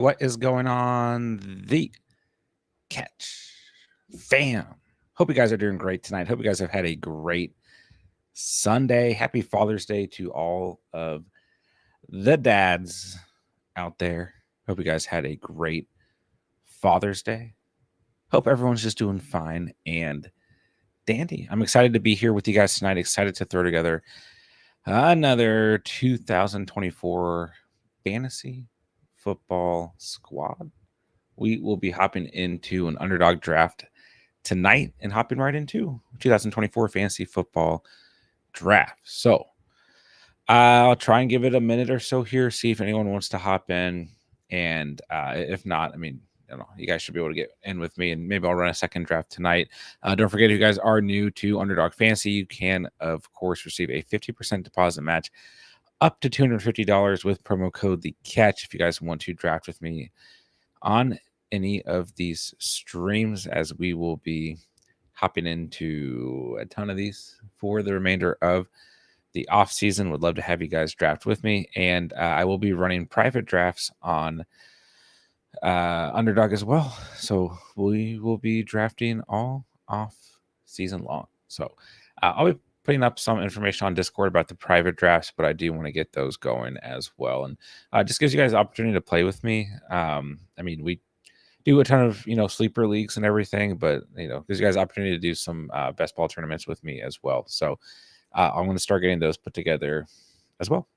What is going on? The Catch fam. Hope you guys are doing great tonight. Hope you guys have had a great Sunday. Happy Father's Day to all of the dads out there. Hope you guys had a great Father's Day. Hope everyone's just doing fine and dandy. I'm excited to be here with you guys tonight. Excited to throw together another 2024 fantasy football squad. We will be hopping into an underdog draft tonight and hopping right into 2024 fantasy football draft. So I'll try and give it a minute or so here, see if anyone wants to hop in. And if not, I mean, I don't know, you guys should be able to get in with me, and maybe I'll run a second draft tonight. Don't forget, if you guys are new to Underdog Fantasy, you can, of course, receive a 50% deposit match up to $250 with promo code The Catch if you guys want to draft with me on any of these streams, as we will be hopping into a ton of these for the remainder of the off season. Would love to have you guys draft with me, and I will be running private drafts on Underdog as well. So we will be drafting all off season long. So I'll be putting up some information on Discord about the private drafts, but I do want to get those going as well, and just gives you guys the opportunity to play with me. I mean, we do a ton of sleeper leagues and everything, but gives you guys opportunity to do some best ball tournaments with me as well. So I'm going to start getting those put together as well.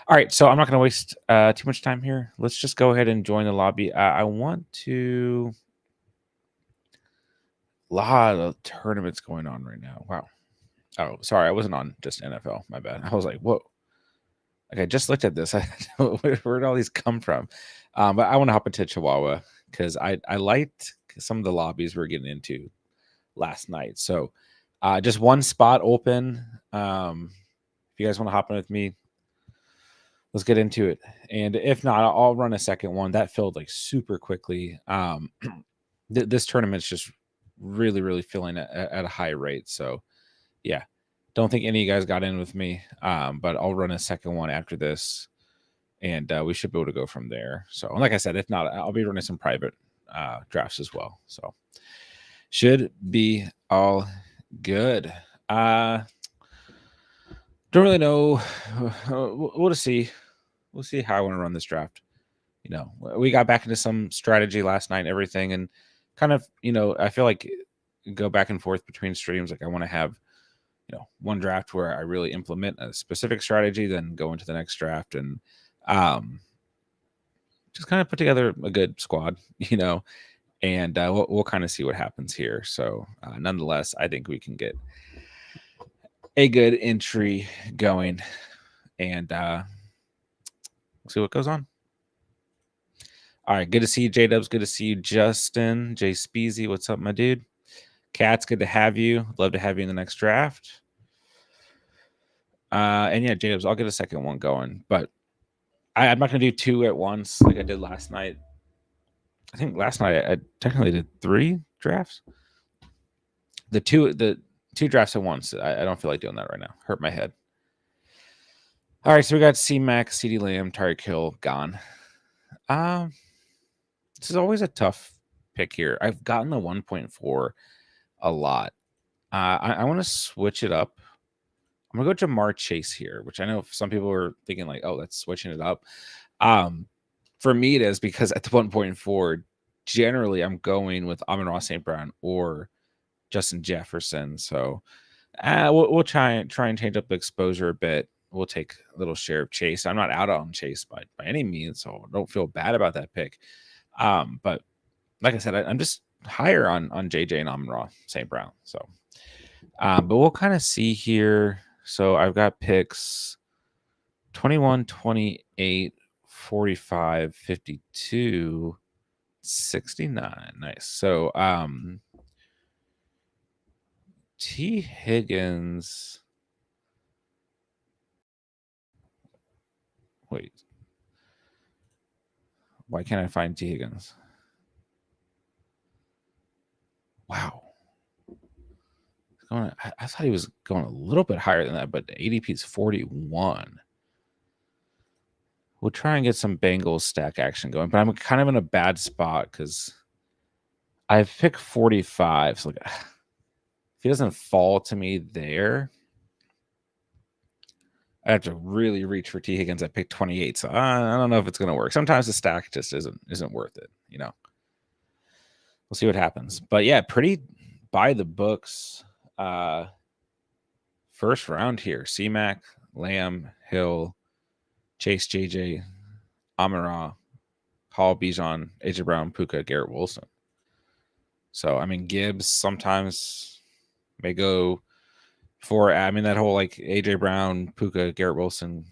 All right, so I'm not going to waste too much time here. Let's just go ahead and join the lobby. I want to. A lot of tournaments going on right now. Wow. Oh, sorry, I wasn't on just NFL. My bad. I was like, whoa. Okay, I just looked at this. Where did all these come from? But I want to hop into Chihuahua because I liked some of the lobbies we are getting into last night. So just one spot open. If you guys want to hop in with me, let's get into it. And if not, I'll run a second one. That filled like super quickly. This tournament's just really, really filling at a high rate. So yeah, don't think any of you guys got in with me, but I'll run a second one after this, and we should be able to go from there. So like I said, if not, I'll be running some private drafts as well. So should be all good. Don't really know. We'll just see. We'll see how I want to run this draft. We got back into some strategy last night and everything, and kind of, I feel like go back and forth between streams. Like I want to have, one draft where I really implement a specific strategy, then go into the next draft and just kind of put together a good squad, and we'll kind of see what happens here. So nonetheless, I think we can get a good entry going, and we'll see what goes on. All right, good to see you, J-Dubs. Good to see you, Justin. Jay Speezy, what's up, my dude? Cats, good to have you. Love to have you in the next draft. And yeah, J-Dubs, I'll get a second one going, but I'm not going to do two at once like I did last night. I think last night I technically did 3 drafts. The two drafts at once, I don't feel like doing that right now. Hurt my head. All right, so we got C-Mac, CD Lamb, Tyreek Hill, gone. This is always a tough pick here. I've gotten the 1.4 a lot. I want to switch it up. I'm going to go Jamar Chase here, which I know some people are thinking like, oh, that's switching it up. For me, it is because at the 1.4, generally I'm going with Amon-Ra St. Brown or Justin Jefferson. So we'll try and change up the exposure a bit. We'll take a little share of Chase. I'm not out on Chase by any means, so I don't feel bad about that pick. But like I said, I'm just higher on JJ and Amon-Ra St. Brown. So, but we'll kind of see here. So I've got picks 21, 28, 45, 52, 69. Nice. So T. Higgins. Wait. Why can't I find T. Higgins? Wow. I thought he was going a little bit higher than that, but ADP is 41. we'll try and get some Bengals stack action going, but I'm kind of in a bad spot because I've picked 45. So like, if he doesn't fall to me there, I have to really reach for T. Higgins. I picked 28, so I don't know if it's going to work. Sometimes the stack just isn't worth it. We'll see what happens. But yeah, pretty by the books. First round here: C-Mac, Lamb, Hill, Chase, JJ, Amara, Hall, Bijan, AJ Brown, Puka, Garrett Wilson. So I mean, Gibbs sometimes may go for. I mean, that whole like AJ Brown, Puka, Garrett Wilson,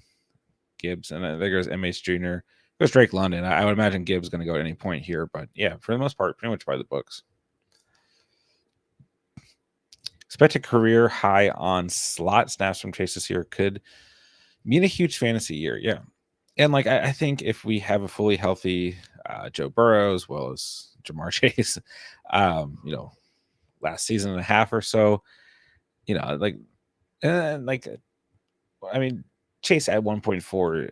Gibbs, and there goes MH Jr. There's Drake London. I would imagine Gibbs is going to go at any point here, but yeah, for the most part, pretty much by the books. Expected career high on slot snaps from Chase this year could mean a huge fantasy year. Yeah. And like, I think if we have a fully healthy Joe Burrow as well as Jamar Chase, last season and a half or so, I mean, Chase at 1.4,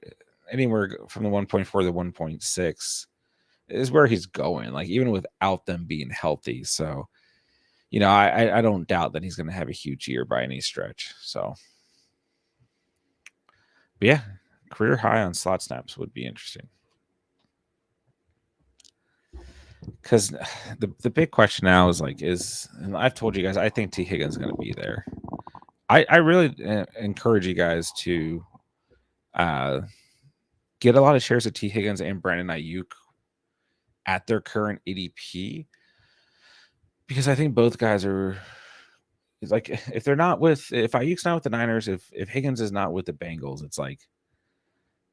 anywhere from the 1.4 to 1.6 is where he's going, like even without them being healthy. So, I don't doubt that he's going to have a huge year by any stretch. So, but yeah, career high on slot snaps would be interesting. Because the big question now is and I've told you guys, I think T. Higgins is going to be there. I really encourage you guys to get a lot of shares of T. Higgins and Brandon Ayuk at their current ADP, because I think both guys are like, if Ayuk's not with the Niners, if Higgins is not with the Bengals, it's like,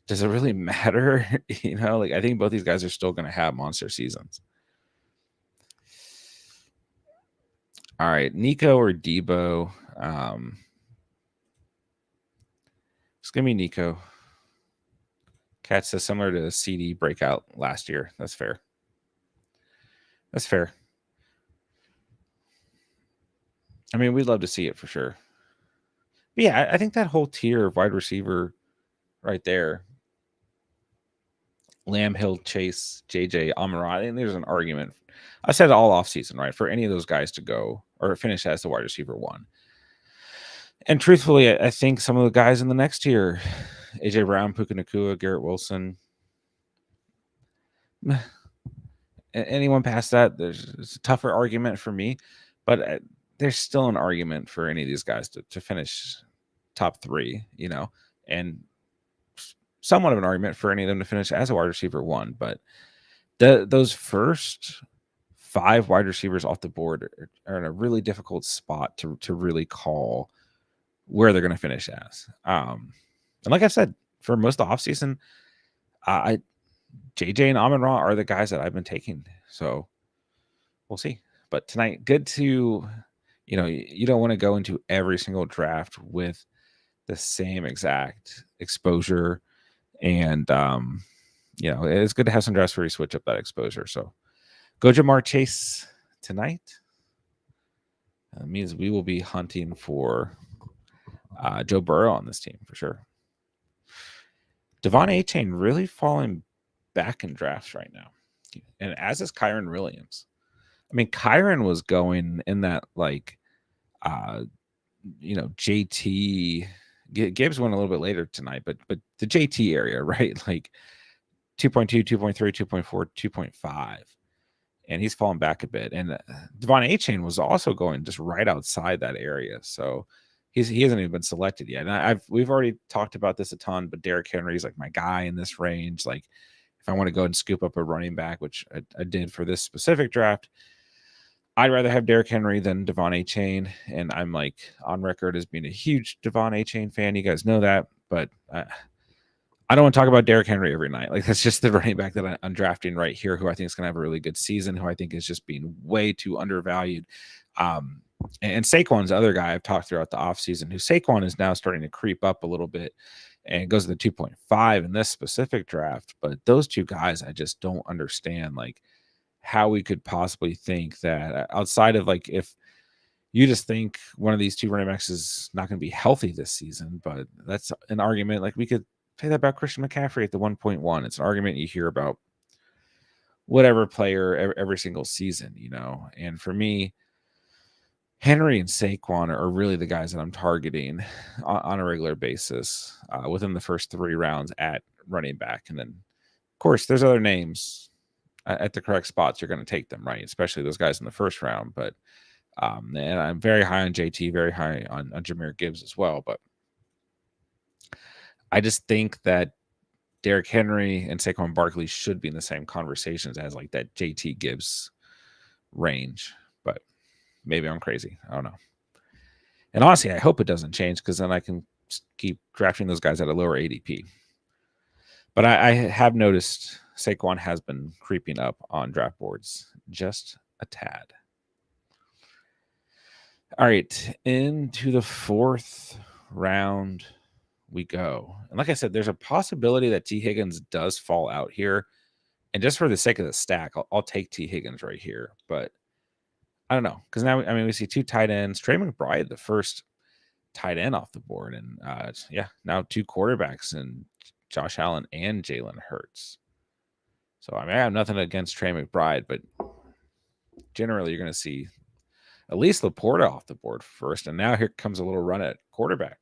does it really matter? I think both these guys are still going to have monster seasons. All right, Nico or Debo? It's gonna be Nico. Cat says similar to the CD breakout last year. That's fair. I mean, we'd love to see it for sure. But yeah, I think that whole tier of wide receiver right there, Lamb, Hill, Chase, JJ, Amara, I think there's an argument. I said all offseason, right, for any of those guys to go or finish as the wide receiver one. And truthfully, I think some of the guys in the next tier, AJ Brown, Puka Nacua, Garrett Wilson, anyone past that, there's a tougher argument for me, but there's still an argument for any of these guys to finish top 3, and somewhat of an argument for any of them to finish as a wide receiver one. But those first 5 wide receivers off the board are in a really difficult spot to really call where they're going to finish as. And like I said, for most of the offseason, JJ and Amon-Ra are the guys that I've been taking. So we'll see. But tonight, good to, you don't want to go into every single draft with the same exact exposure. And, it's good to have some drafts where you switch up that exposure. So go Jamar Chase tonight. That means we will be hunting for Joe Burrow on this team for sure. Devon A-Chain really falling back in drafts right now. And as is Kyron Williams. I mean, Kyron was going in that JT. Gibbs went a little bit later tonight, but the JT area, right? Like 2.2, 2.3, 2.4, 2.5. And he's fallen back a bit. And Devon A-Chain was also going just right outside that area. So he hasn't even been selected yet. And we've already talked about this a ton, but Derrick Henry is like my guy in this range. Like if I want to go and scoop up a running back, which I did for this specific draft, I'd rather have Derrick Henry than Devon A-Chain. And I'm like on record as being a huge Devon A-Chain fan. You guys know that, but I don't want to talk about Derrick Henry every night. Like that's just the running back that I'm drafting right here, who I think is going to have a really good season, who I think is just being way too undervalued. And Saquon's the other guy I've talked throughout the offseason, who Saquon is now starting to creep up a little bit and goes to the 2.5 in this specific draft. But those two guys, I just don't understand like how we could possibly think that outside of like, if you just think one of these two running backs is not going to be healthy this season, but that's an argument. Like we could say that about Christian McCaffrey at the 1.1. It's an argument you hear about whatever player every single season, And for me, Henry and Saquon are really the guys that I'm targeting on a regular basis within the first 3 rounds at running back. And then, of course, there's other names at the correct spots. You're going to take them, right? Especially those guys in the first round. But and I'm very high on JT, very high on Jahmyr Gibbs as well. But I just think that Derrick Henry and Saquon Barkley should be in the same conversations as like that JT Gibbs range. But maybe I'm crazy. I don't know. And honestly, I hope it doesn't change because then I can keep drafting those guys at a lower ADP. But I have noticed Saquon has been creeping up on draft boards just a tad. All right, into the 4th round we go. And like I said, there's a possibility that T. Higgins does fall out here. And just for the sake of the stack, I'll take T. Higgins right here. But I don't know. Because now, we see 2 tight ends. Trey McBride, the first tight end off the board. And now 2 quarterbacks and Josh Allen and Jalen Hurts. So, I have nothing against Trey McBride, but generally you're going to see at least Laporta off the board first. And now here comes a little run at quarterback.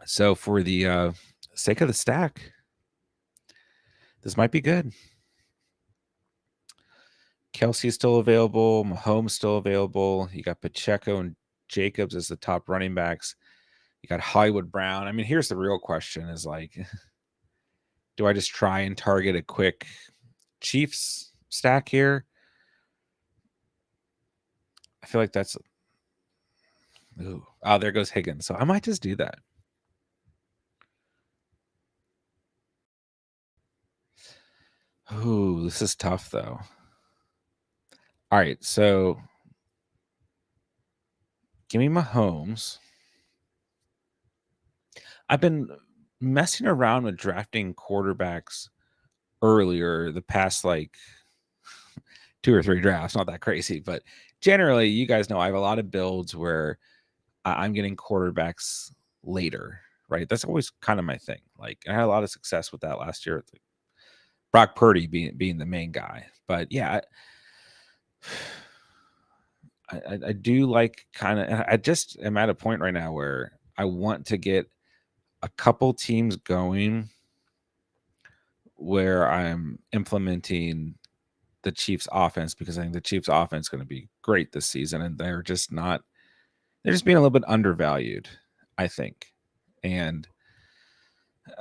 So for the sake of the stack, this might be good. Kelsey's still available. Mahomes still available. You got Pacheco and Jacobs as the top running backs. You got Hollywood Brown. Here's the real question is like, do I just try and target a quick Chiefs stack here? I feel like that's... there goes Higgins. So I might just do that. Ooh, this is tough, though. All right, so give me Mahomes. I've been messing around with drafting quarterbacks earlier the past, 2 or 3 drafts. Not that crazy, but generally, you guys know I have a lot of builds where I'm getting quarterbacks later, right? That's always kind of my thing. Like, I had a lot of success with that last year. Brock Purdy being the main guy. But yeah, I do like kind of... I just am at a point right now where I want to get a couple teams going where I'm implementing the Chiefs offense, because I think the Chiefs offense is going to be great this season, and they're just being a little bit undervalued, I think. And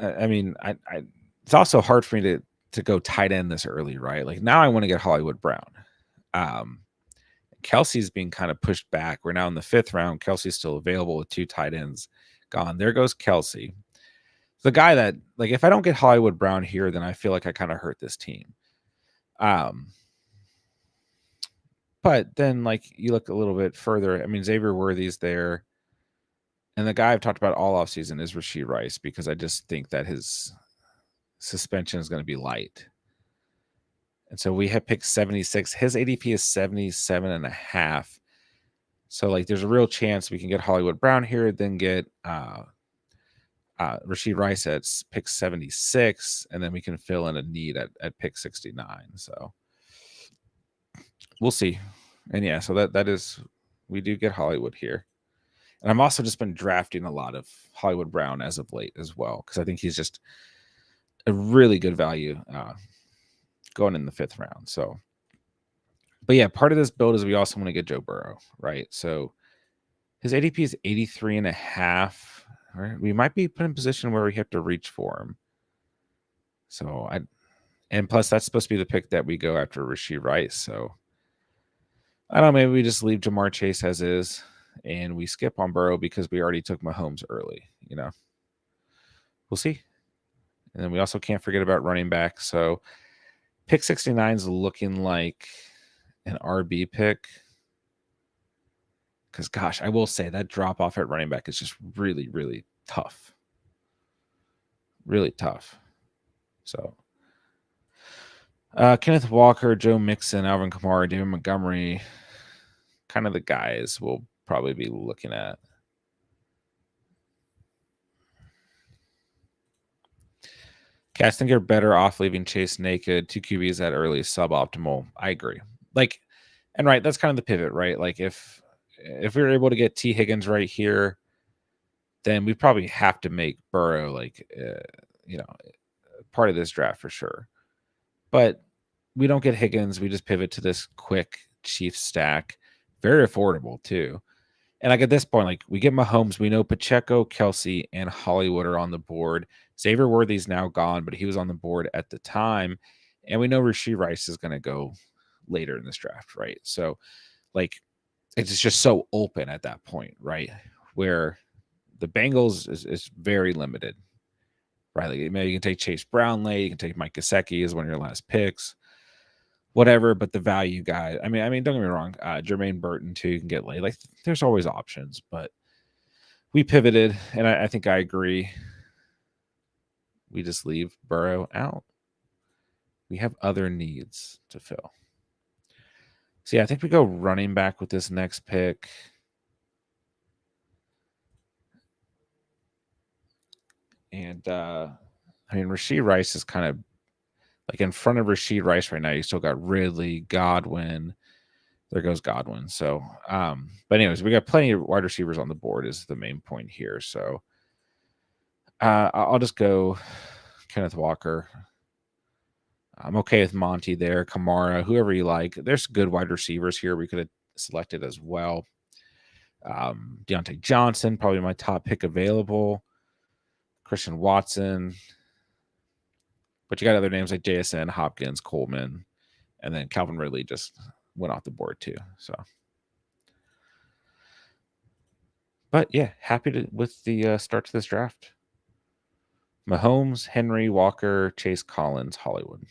it's also hard for me to go tight end this early, right? Like now I want to get Hollywood Brown. Kelsey's being kind of pushed back. We're now in the 5th round. Kelsey's still available with 2 tight ends gone. There goes Kelsey. The guy that, like, if I don't get Hollywood Brown here, then I feel like I kind of hurt this team. But then, like, you look a little bit further. Xavier Worthy's there. And the guy I've talked about all offseason is Rashee Rice, because I just think that his suspension is going to be light. And so we have picked 76. His ADP is 77.5. So, like, there's a real chance we can get Hollywood Brown here, then get Rashee Rice at pick 76, and then we can fill in a need at pick 69. So we'll see. And yeah, so that is, we do get Hollywood here. And I've also just been drafting a lot of Hollywood Brown as of late as well, because I think he's just a really good value going in the 5th round. So, but yeah, part of this build is we also want to get Joe Burrow, right? So his ADP is 83.5. Right? We might be put in a position where we have to reach for him. So and plus that's supposed to be the pick that we go after Rashee Rice. So I don't know, maybe we just leave Jamar Chase as is and we skip on Burrow because we already took Mahomes early, We'll see. And then we also can't forget about running back. So pick 69 is looking like an RB pick. Because, gosh, I will say that drop off at running back is just really, really tough. Really tough. So, Kenneth Walker, Joe Mixon, Alvin Kamara, David Montgomery, kind of the guys we'll probably be looking at. I think you're better off leaving Chase naked. 2 QBs that early is suboptimal. I agree. Like, and right, that's kind of the pivot, right? Like if we were able to get T Higgins right here, then we probably have to make Burrow like you know, part of this draft for sure. But we don't get Higgins. We just pivot to this quick Chiefs stack. Very affordable too. And like at this point, like we get Mahomes, we know Pacheco, Kelsey, and Hollywood are on the board. Xavier Worthy's now gone, but he was on the board at the time. And we know Rashee Rice is going to go later in this draft, right? So like it's just so open at that point, right? Where the Bengals is very limited, right? Like maybe you can take Chase Brown late, you can take Mike Gesicki as one of your last picks, whatever. But the value guy, I mean, don't get me wrong, Jermaine Burton too, you can get late. Like there's always options, but we pivoted, and I think I agree. We just leave Burrow out. We have other needs to fill. So yeah, I think we go running back with this next pick. And I mean, Rashee Rice is kind of like in front of Rashee Rice right now. You still got Ridley, Godwin. There goes Godwin. So, but anyways, we got plenty of wide receivers on the board is the main point here. So I'll just go Kenneth Walker. I'm okay with Monty there, Kamara, whoever you like. There's good wide receivers here we could have selected as well. Deontay Johnson, probably my top pick available. Christian Watson. But you got other names like JSN, Hopkins, Coleman, and then Calvin Ridley just went off the board too. So, but yeah, happy with the start to this draft. Mahomes, Henry, Walker, Chase Collins, Hollywood.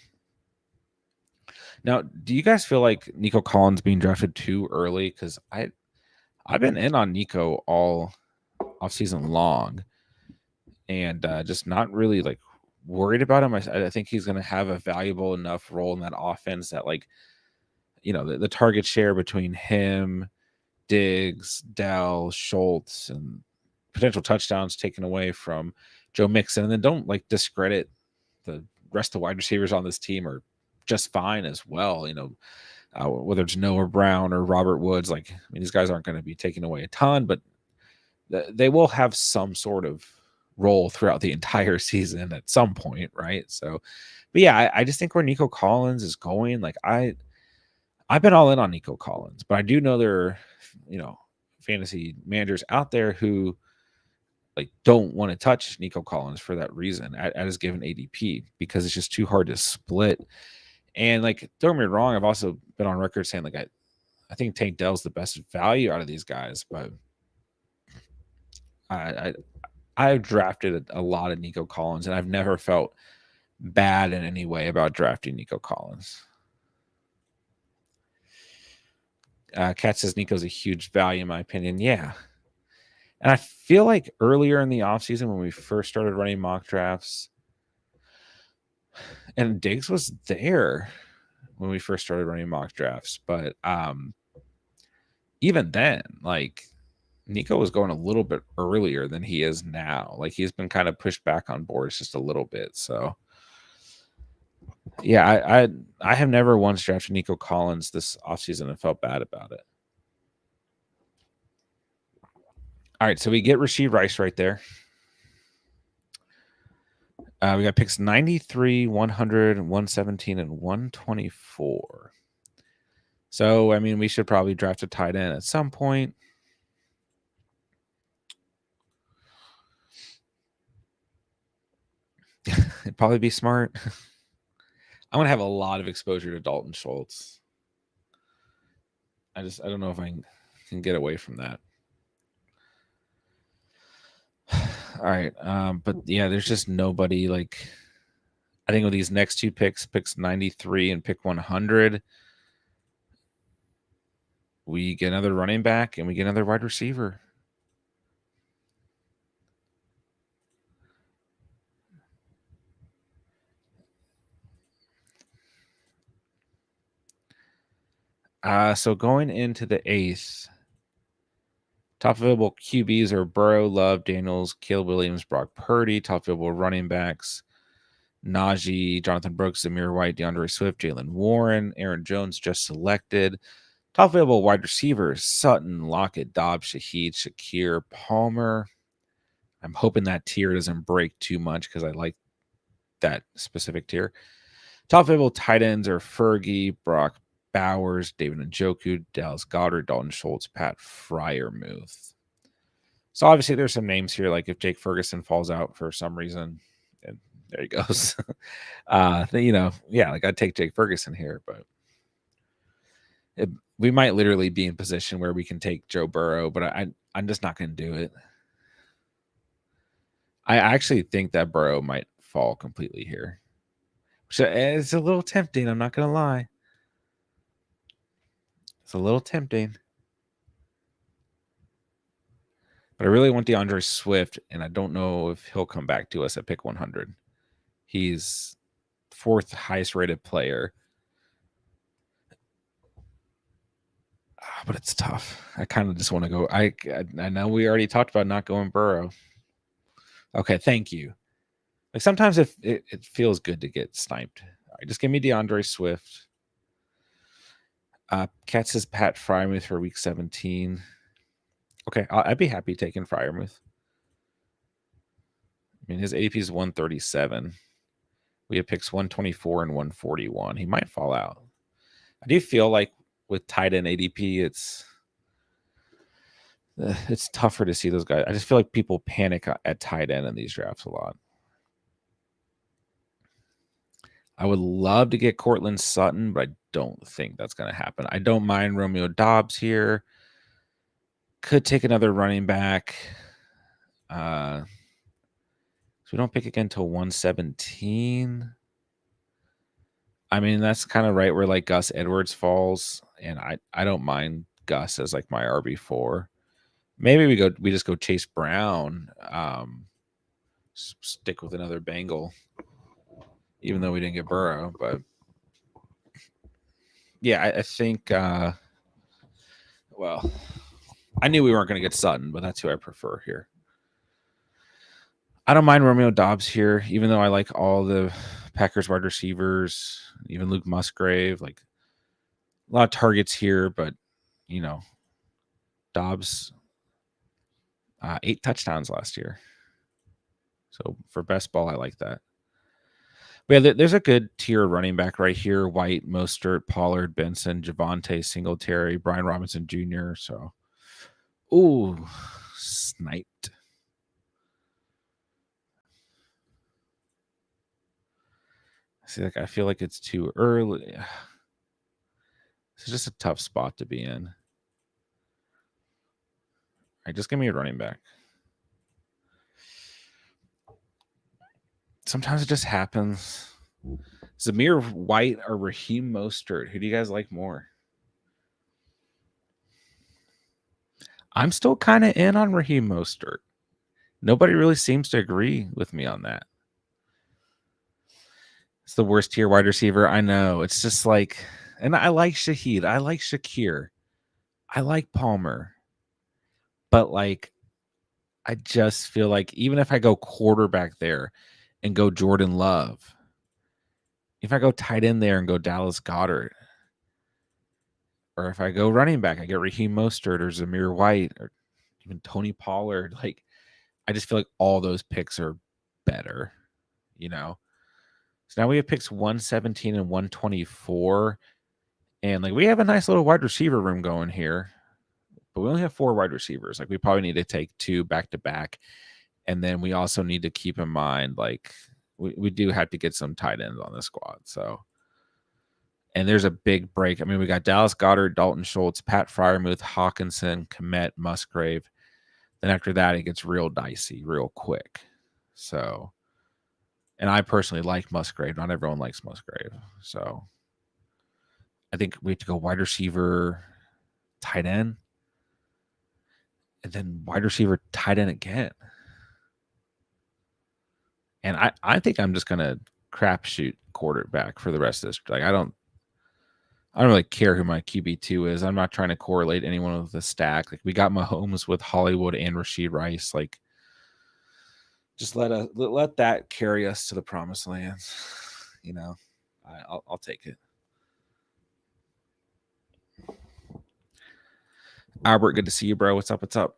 Now, do you guys feel like Nico Collins being drafted too early? Because I've been in on Nico all offseason long, and just not really like worried about him. I think he's going to have a valuable enough role in that offense that like, you know, the target share between him, Diggs, Dell, Schultz, and potential touchdowns taken away from Joe Mixon. And then don't like discredit the rest of the wide receivers on this team are just fine as well. You know, whether it's Noah Brown or Robert Woods, like, I mean, these guys aren't going to be taking away a ton, but they will have some sort of role throughout the entire season at some point, right? So, but yeah, I just think where Nico Collins is going, like I've been all in on Nico Collins, but I do know there are, you know, fantasy managers out there who like don't want to touch Nico Collins for that reason at his given ADP because it's just too hard to split. And like, don't get me wrong, I've also been on record saying like I think Tank Dell's the best value out of these guys, but I've drafted a lot of Nico Collins, and I've never felt bad in any way about drafting Nico Collins. Kat says Nico's a huge value in my opinion. Yeah. And I feel like earlier in the offseason when we first started running mock drafts, and Diggs was there when we first started running mock drafts, but even then, like Nico was going a little bit earlier than he is now. Like he's been kind of pushed back on boards just a little bit. So yeah, I have never once drafted Nico Collins this offseason and felt bad about it. All right, so we get Rashee Rice right there. We got picks 93, 100, 117, and 124. So, I mean, we should probably draft a tight end at some point. It'd probably be smart. I'm going to have a lot of exposure to Dalton Schultz. I don't know if I can get away from that. All right. But yeah, there's just nobody like, I think with these next two picks 93 and pick 100, we get another running back and we get another wide receiver. So going into the 8th, top available QBs are Burrow, Love, Daniels, Caleb Williams, Brock Purdy. Top available running backs, Najee, Jonathan Brooks, Zamir White, DeAndre Swift, Jalen Warren, Aaron Jones just selected. Top available wide receivers: Sutton, Lockett, Dobbs, Shaheed, Shakir, Palmer. I'm hoping that tier doesn't break too much because I like that specific tier. Top available tight ends are Fergie, Brock Bowers, David Njoku, Dallas Goedert, Dalton Schultz, Pat Freiermuth. So obviously there's some names here, like if Jake Ferguson falls out for some reason, and there he goes. Like I'd take Jake Ferguson here, but we might literally be in position where we can take Joe Burrow, but I'm just not going to do it. I actually think that Burrow might fall completely here. So it's a little tempting. I'm not going to lie. It's a little tempting. But I really want DeAndre Swift, and I don't know if he'll come back to us at pick 100. He's 4th highest rated player. But it's tough. I kind of just want to go. I know we already talked about not going Burrow. Okay, thank you. Like sometimes it feels good to get sniped. All right, just give me DeAndre Swift. Cat says Pat Freiermuth for week 17. Okay, I'd be happy taking Freiermuth. I mean, his AP is 137. We have picks 124 and 141. He might fall out. I do feel like with tight end ADP, it's tougher to see those guys. I just feel like people panic at tight end in these drafts a lot. I would love to get Cortland Sutton, but I don't think that's going to happen. I don't mind Romeo Dobbs here. Could take another running back. So we don't pick again till 117. I mean, that's kind of right where like Gus Edwards falls, and I don't mind Gus as like my RB4. Maybe we just go Chase Brown. Stick with another Bengal, even though we didn't get Burrow. But yeah, I think. Well, I knew we weren't going to get Sutton, but that's who I prefer here. I don't mind Romeo Dobbs here, even though I like all the Packers wide receivers, even Luke Musgrave. Like a lot of targets here, but Dobbs 8 touchdowns last year. So for best ball, I like that. But yeah, there's a good tier running back right here: White, Mostert, Pollard, Benson, Javonte, Singletary, Brian Robinson Jr. So, ooh, sniped. See, like I feel like it's too early. This is just a tough spot to be in. All right, just give me a running back. Sometimes it just happens. Zamir White or Raheem Mostert? Who do you guys like more? I'm still kind of in on Raheem Mostert. Nobody really seems to agree with me on that. It's the worst tier wide receiver. I know. It's just like, and I like Shaheed. I like Shakir. I like Palmer. But like, I just feel like even if I go quarterback there and go Jordan Love, if I go tight end there and go Dallas Goedert, or if I go running back, I get Raheem Mostert or Zamir White or even Tony Pollard. Like, I just feel like all those picks are better, So now we have picks 117 and 124. And like we have a nice little wide receiver room going here, but we only have 4 wide receivers. Like we probably need to take 2 back to back. And then we also need to keep in mind, like, we do have to get some tight ends on the squad. So, and there's a big break. I mean, we got Dallas Goedert, Dalton Schultz, Pat Freiermuth, Hawkinson, Komet, Musgrave. Then after that, it gets real dicey real quick. So, and I personally like Musgrave. Not everyone likes Musgrave. So I think we have to go wide receiver, tight end, and then wide receiver, tight end again. And I think I'm just gonna crapshoot quarterback for the rest of this. Like I don't really care who my QB2 is. I'm not trying to correlate anyone with the stack. Like we got Mahomes with Hollywood and Rashid Rice. Like Just let that carry us to the promised land. You know, I'll take it. Albert, good to see you, bro. What's up? What's up?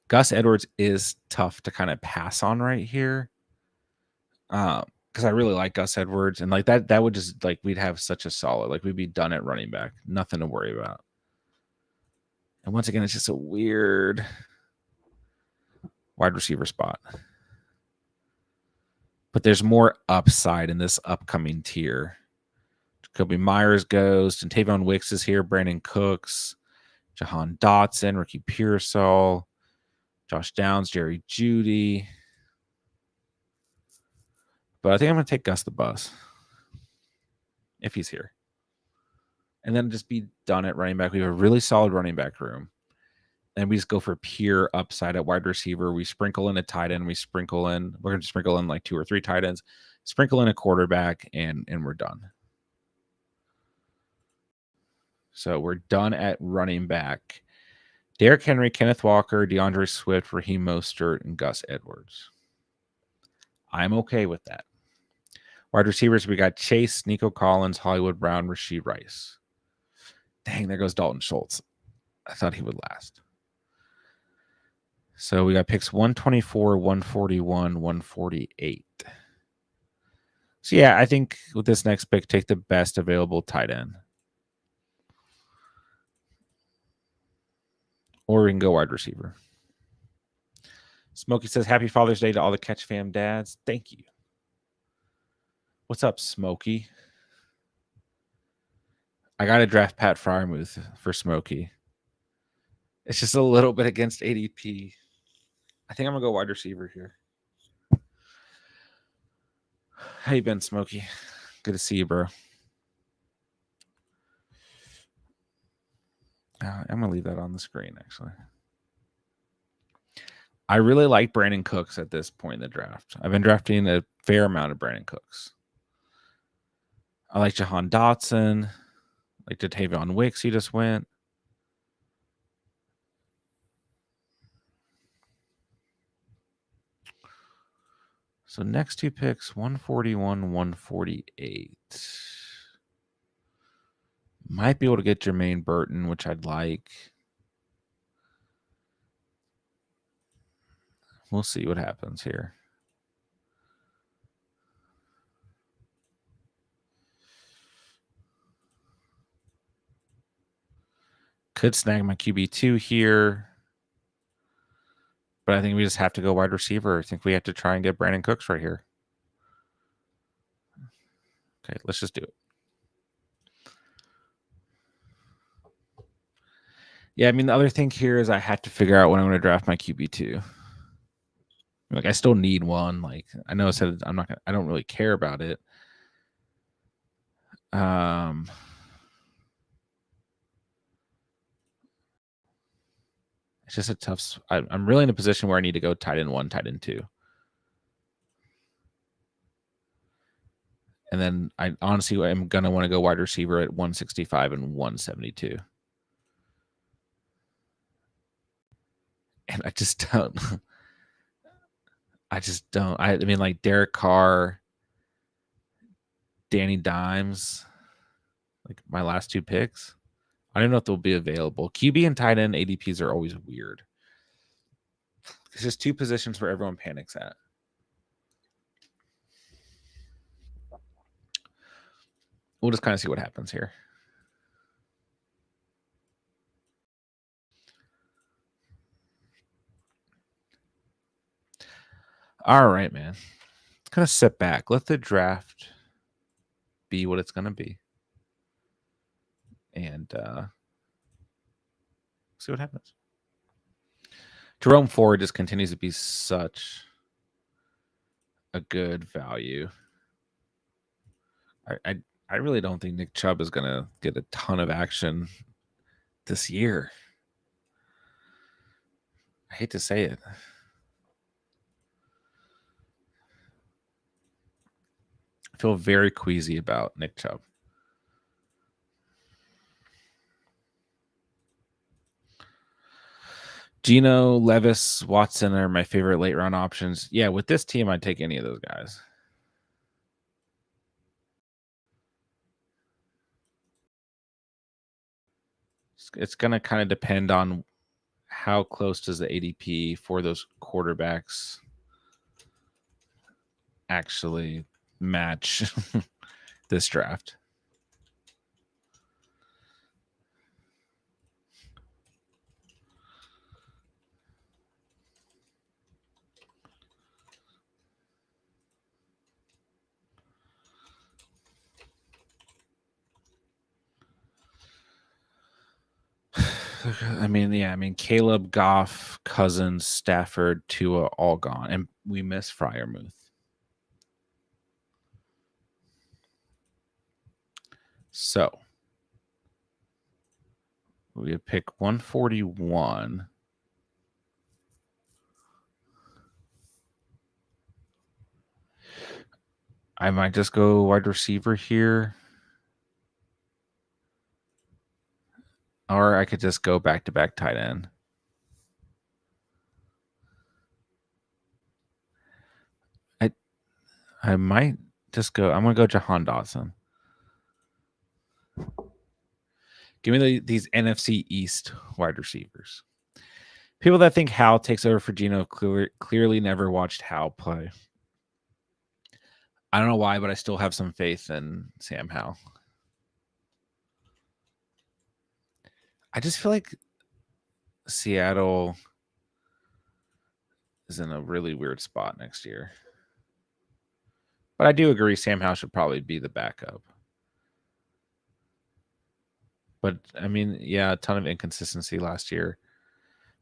Gus Edwards is tough to kind of pass on right here. Because I really like Gus Edwards, and like that would just like we'd have such a solid, like we'd be done at running back, nothing to worry about. And once again, it's just a weird wide receiver spot. But there's more upside in this upcoming tier. Jacoby Myers goes, and Tavon Wicks is here, Brandon Cooks, Jahan Dotson, Ricky Pearsall, Josh Downs, Jerry Jeudy. But I think I'm going to take Gus the Bus if he's here. And then just be done at running back. We have a really solid running back room. And we just go for pure upside at wide receiver. We sprinkle in a tight end. We're going to sprinkle in like 2 or 3 tight ends, sprinkle in a quarterback, and we're done. So we're done at running back. Derrick Henry, Kenneth Walker, DeAndre Swift, Raheem Mostert, and Gus Edwards. I'm okay with that. Wide receivers, we got Chase, Nico Collins, Hollywood Brown, Rashee Rice. Dang, there goes Dalton Schultz. I thought he would last. So we got picks 124, 141, 148. So yeah, I think with this next pick, take the best available tight end. Or we can go wide receiver. Smokey says, Happy Father's Day to all the Catch Fam dads. Thank you. What's up, Smokey? I got to draft Pat Freiermuth for Smokey. It's just a little bit against ADP. I think I'm going to go wide receiver here. How you been, Smokey? Good to see you, bro. I'm going to leave that on the screen, actually. I really like Brandon Cooks at this point in the draft. I've been drafting a fair amount of Brandon Cooks. I like Jahan Dotson. I like Tavon Wicks, he just went. So next 2 picks, 141, 148. Might be able to get Jermaine Burton, which I'd like. We'll see what happens here. Could snag my QB2 here. But I think we just have to go wide receiver. I think we have to try and get Brandon Cooks right here. Okay, let's just do it. Yeah, I mean, the other thing here is I have to figure out when I'm going to draft my QB2. Like, I still need one. Like, I know I said I don't really care about it. It's just a tough. I'm really in a position where I need to go tight end 1, tight end 2. And then I honestly am going to want to go wide receiver at 165 and 172. And I just don't. I mean, like Derek Carr, Danny Dimes, like my last 2 picks. I don't know if they'll be available. QB and tight end ADPs are always weird. It's just 2 positions where everyone panics at. We'll just kind of see what happens here. All right, man. Let's kind of sit back. Let the draft be what it's going to be. And see what happens. Jerome Ford just continues to be such a good value. I really don't think Nick Chubb is going to get a ton of action this year. I hate to say it. I feel very queasy about Nick Chubb. Geno, Levis, Watson are my favorite late round options. Yeah, with this team, I'd take any of those guys. It's going to kind of depend on how close does the ADP for those quarterbacks actually match this draft. I mean, Caleb, Goff, Cousins, Stafford, Tua, all gone, and we miss Freiermuth. So we pick 141. I might just go wide receiver here. Or I could just go back-to-back tight end. I might just go. I'm going to go Jahan Dotson. Give me these NFC East wide receivers. People that think Howell takes over for Geno clearly never watched Howell play. I don't know why, but I still have some faith in Sam Howell. I just feel like Seattle is in a really weird spot next year. But I do agree Sam Howell should probably be the backup. But, I mean, yeah, a ton of inconsistency last year.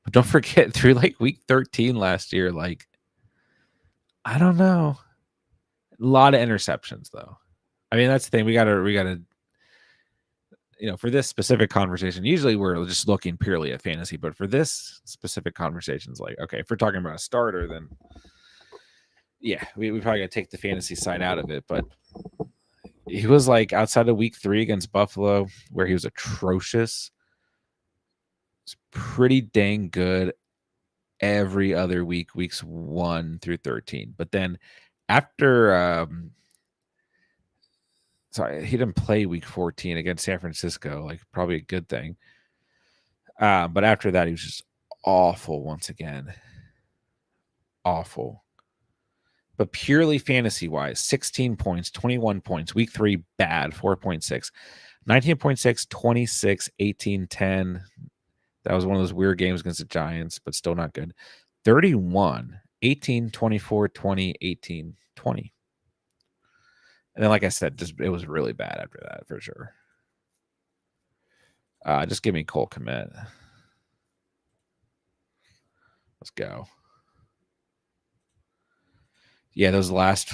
But don't forget, through like week 13 last year, like, I don't know. A lot of interceptions, though. I mean, that's the thing. We gotta, for this specific conversation, usually we're just looking purely at fantasy. But for this specific conversation, it's like, okay, if we're talking about a starter, then yeah, we probably got to take the fantasy side out of it. But he was like outside of week 3 against Buffalo, where he was atrocious. It's pretty dang good every other week, weeks 1 through 13. But then after, sorry, he didn't play week 14 against San Francisco, like probably a good thing. But after that, he was just awful once again. Awful. But purely fantasy-wise, 16 points, 21 points. Week 3, bad, 4.6. 19.6, 26, 18, 10. That was one of those weird games against the Giants, but still not good. 31, 18, 24, 20, 18, 20. And then, like I said, it was really bad after that, for sure. Just give me Cole Kmet. Let's go. Yeah, those last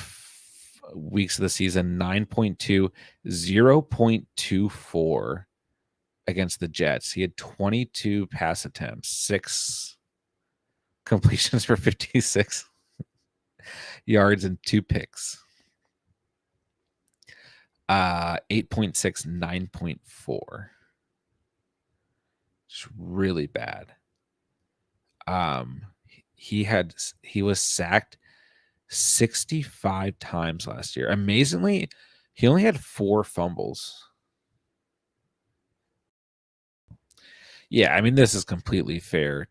weeks of the season, 9.2, 0.24 against the Jets. He had 22 pass attempts, 6 completions for 56 yards and 2 picks. 8.6, 9.4. It's really bad. He was sacked 65 times last year. Amazingly, he only had 4 fumbles. Yeah, I mean, this is completely fair,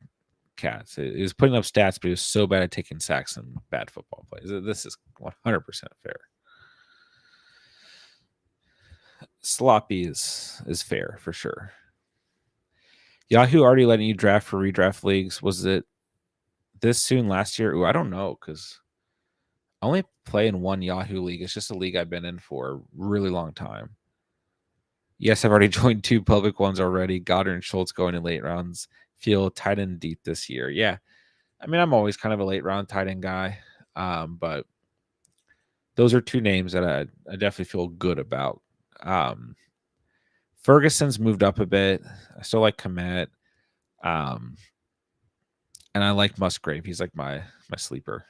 Cats. He was putting up stats, but he was so bad at taking sacks and bad football plays. This is 100% fair. Sloppy is fair for sure. Yahoo already letting you draft for redraft leagues. Was it this soon last year? Ooh, I don't know, because I only play in one Yahoo league. It's just a league I've been in for a really long time. Yes, I've already joined 2 public ones already. Goddard and Schultz going in late rounds. Feel tight end deep this year. Yeah. I mean, I'm always kind of a late round tight end guy. But those are 2 names that I definitely feel good about. Ferguson's moved up a bit. I still like Kmet. And I like Musgrave. He's like my sleeper.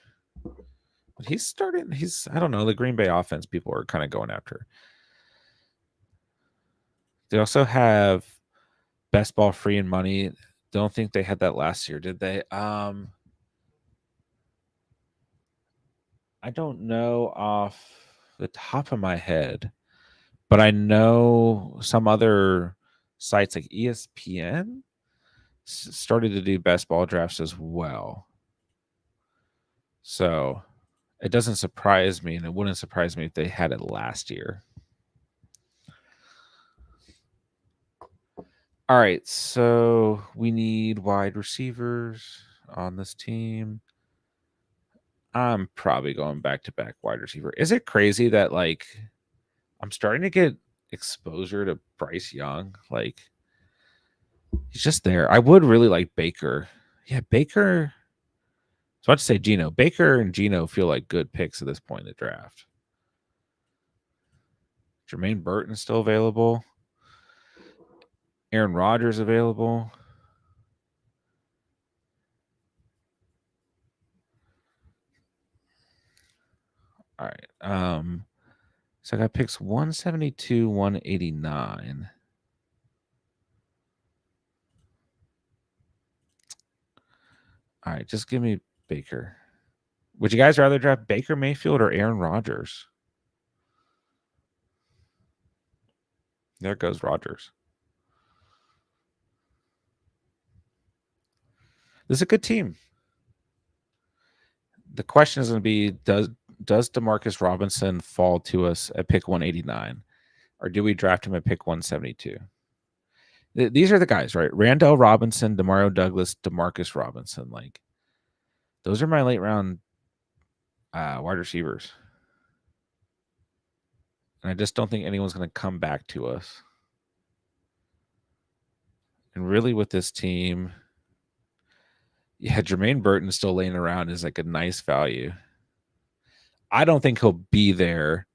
But I don't know, the Green Bay offense people are kind of going after. They also have best ball free and money Don't think they had that last year, did they? I don't know off the top of my head, but I know some other sites like ESPN started to do best ball drafts as well. So it doesn't surprise me, and it wouldn't surprise me if they had it last year. All right, so we need wide receivers on this team. I'm probably going back to back wide receiver. Is it crazy that like I'm starting to get exposure to Bryce Young? Like he's just there. I would really like Baker. Yeah, Baker. I was about to say Geno. Baker and Geno feel like good picks at this point in the draft. Jermaine Burton's still available. Aaron Rodgers available. All right. So I got picks 172, 189. All right, just give me Baker. Would you guys rather draft Baker Mayfield or Aaron Rodgers? There goes Rodgers. This is a good team. The question is going to be does Demarcus Robinson fall to us at pick 189 or do we draft him at pick 172? These are the guys, right? Randall Robinson, Demario Douglas, Demarcus Robinson. Like those are my late round wide receivers. And I just don't think anyone's going to come back to us. And really with this team, yeah, Jermaine Burton still laying around is like a nice value. I don't think he'll be there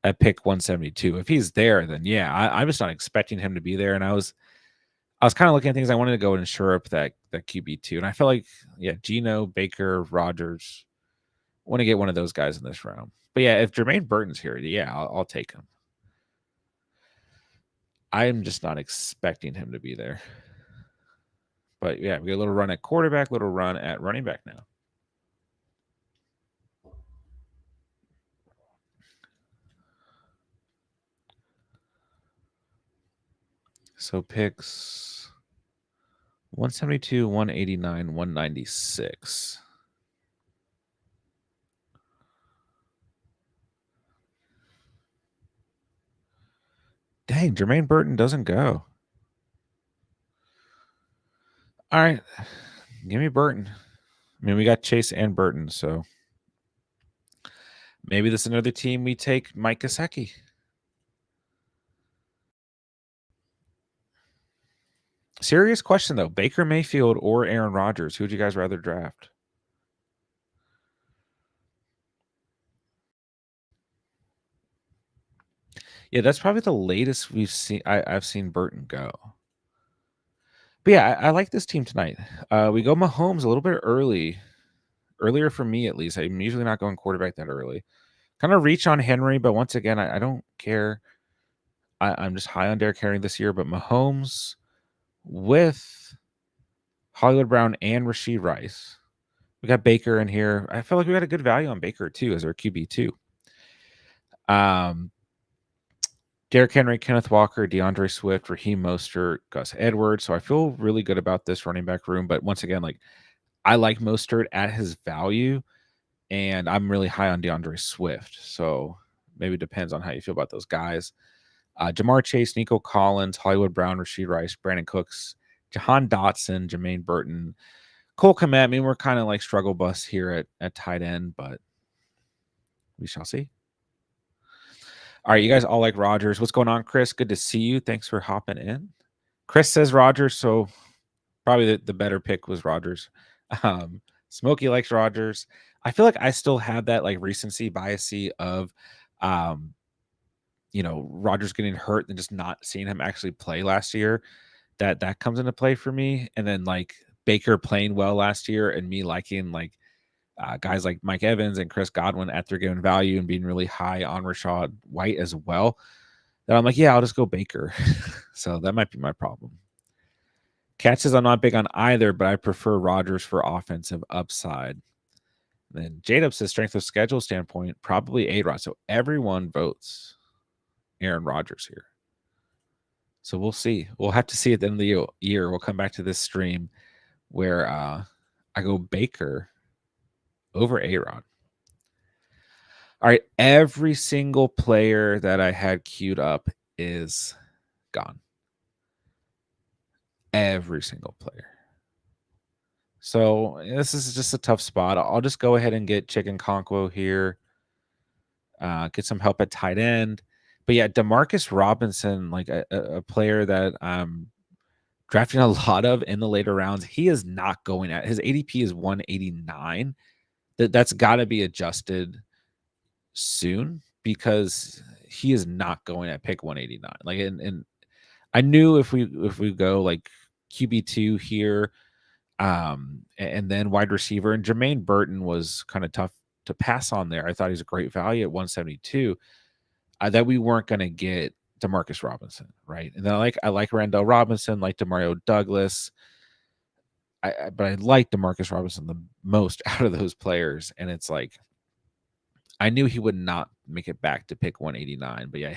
at pick 172. If he's there, then yeah, I'm just not expecting him to be there. And I was kind of looking at things. I wanted to go and shore up that QB2. And I felt like, yeah, Geno, Baker, Rodgers. I want to get one of those guys in this round. But yeah, if Jermaine Burton's here, yeah, I'll take him. I'm just not expecting him to be there. But yeah, we get a little run at quarterback, little run at running back now. So picks 172, 189, 196. Dang, Jermaine Burton doesn't go. All right. Give me Burton. I mean, we got Chase and Burton, so maybe this is another team we take Mike Gesicki. Serious question, though. Baker Mayfield or Aaron Rodgers? Who would you guys rather draft? Yeah, that's probably the latest we've seen. I've seen Burton go. But yeah, I like this team tonight. We go Mahomes a little bit earlier for me at least. I'm usually not going quarterback that early. Kind of reach on Henry, but once again, I don't care. I'm just high on Derrick Henry this year, but Mahomes with Hollywood Brown and Rashee Rice. We got Baker in here. I feel like we got a good value on Baker too as our QB2. Derrick Henry, Kenneth Walker, DeAndre Swift, Raheem Mostert, Gus Edwards. So I feel really good about this running back room. But once again, like I like Mostert at his value, and I'm really high on DeAndre Swift. So maybe it depends on how you feel about those guys. Jamar Chase, Nico Collins, Hollywood Brown, Rashee Rice, Brandon Cooks, Jahan Dotson, Jermaine Burton, Cole Kmet. I mean, we're kind of like struggle bus here at tight end, but we shall see. All right, you guys all like Rodgers. What's going on, Chris? Good to see you. Thanks for hopping in. Chris says Rodgers, so probably the better pick was Rodgers. Smokey likes Rodgers. I feel like I still have that like recency bias of Rodgers getting hurt and just not seeing him actually play last year. That comes into play for me. And then like Baker playing well last year and me liking like guys like Mike Evans and Chris Godwin at their given value and being really high on Rachaad White as well. That I'm like, yeah, I'll just go Baker. So that might be my problem. Cat says I'm not big on either, but I prefer Rodgers for offensive upside. Then J-Dub says strength of schedule standpoint, probably A-Rod. So everyone votes Aaron Rodgers here. So we'll see. We'll have to see at the end of the year. We'll come back to this stream where I go Baker over A-Rod. All right. Every single player that I had queued up is gone. Every single player. So this is just a tough spot. I'll just go ahead and get Chicken Conquo here. Get some help at tight end. But yeah, Demarcus Robinson, like a player that I'm drafting a lot of in the later rounds, he is not going at his ADP is 189. That's got to be adjusted soon because he is not going at pick 189. Like, and I knew if we go like QB2 here, and then wide receiver, and Jermaine Burton was kind of tough to pass on there. I thought he's a great value at 172. That we weren't going to get Demarcus Robinson, right? And then I like Randall Robinson, like Demario Douglas. But I like Demarcus Robinson the most out of those players, and it's like I knew he would not make it back to pick 189. But yeah,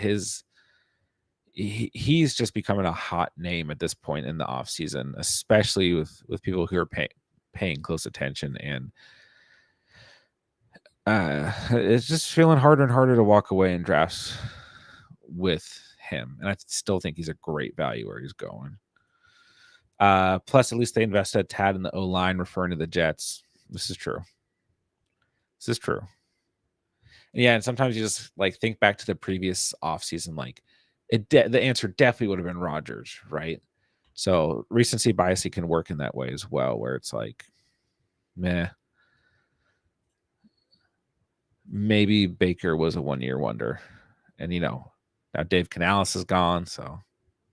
he's just becoming a hot name at this point in the offseason, especially with people who are paying close attention. And it's just feeling harder and harder to walk away in drafts with him. And I still think he's a great value where he's going. Plus, at least they invested a tad in the O-line, referring to the Jets. This is true. Yeah, and sometimes you just like think back to the previous offseason, like the answer definitely would have been Rodgers, right? So recency bias can work in that way as well, where it's like, meh. Maybe Baker was a 1-year wonder. And now Dave Canales is gone, so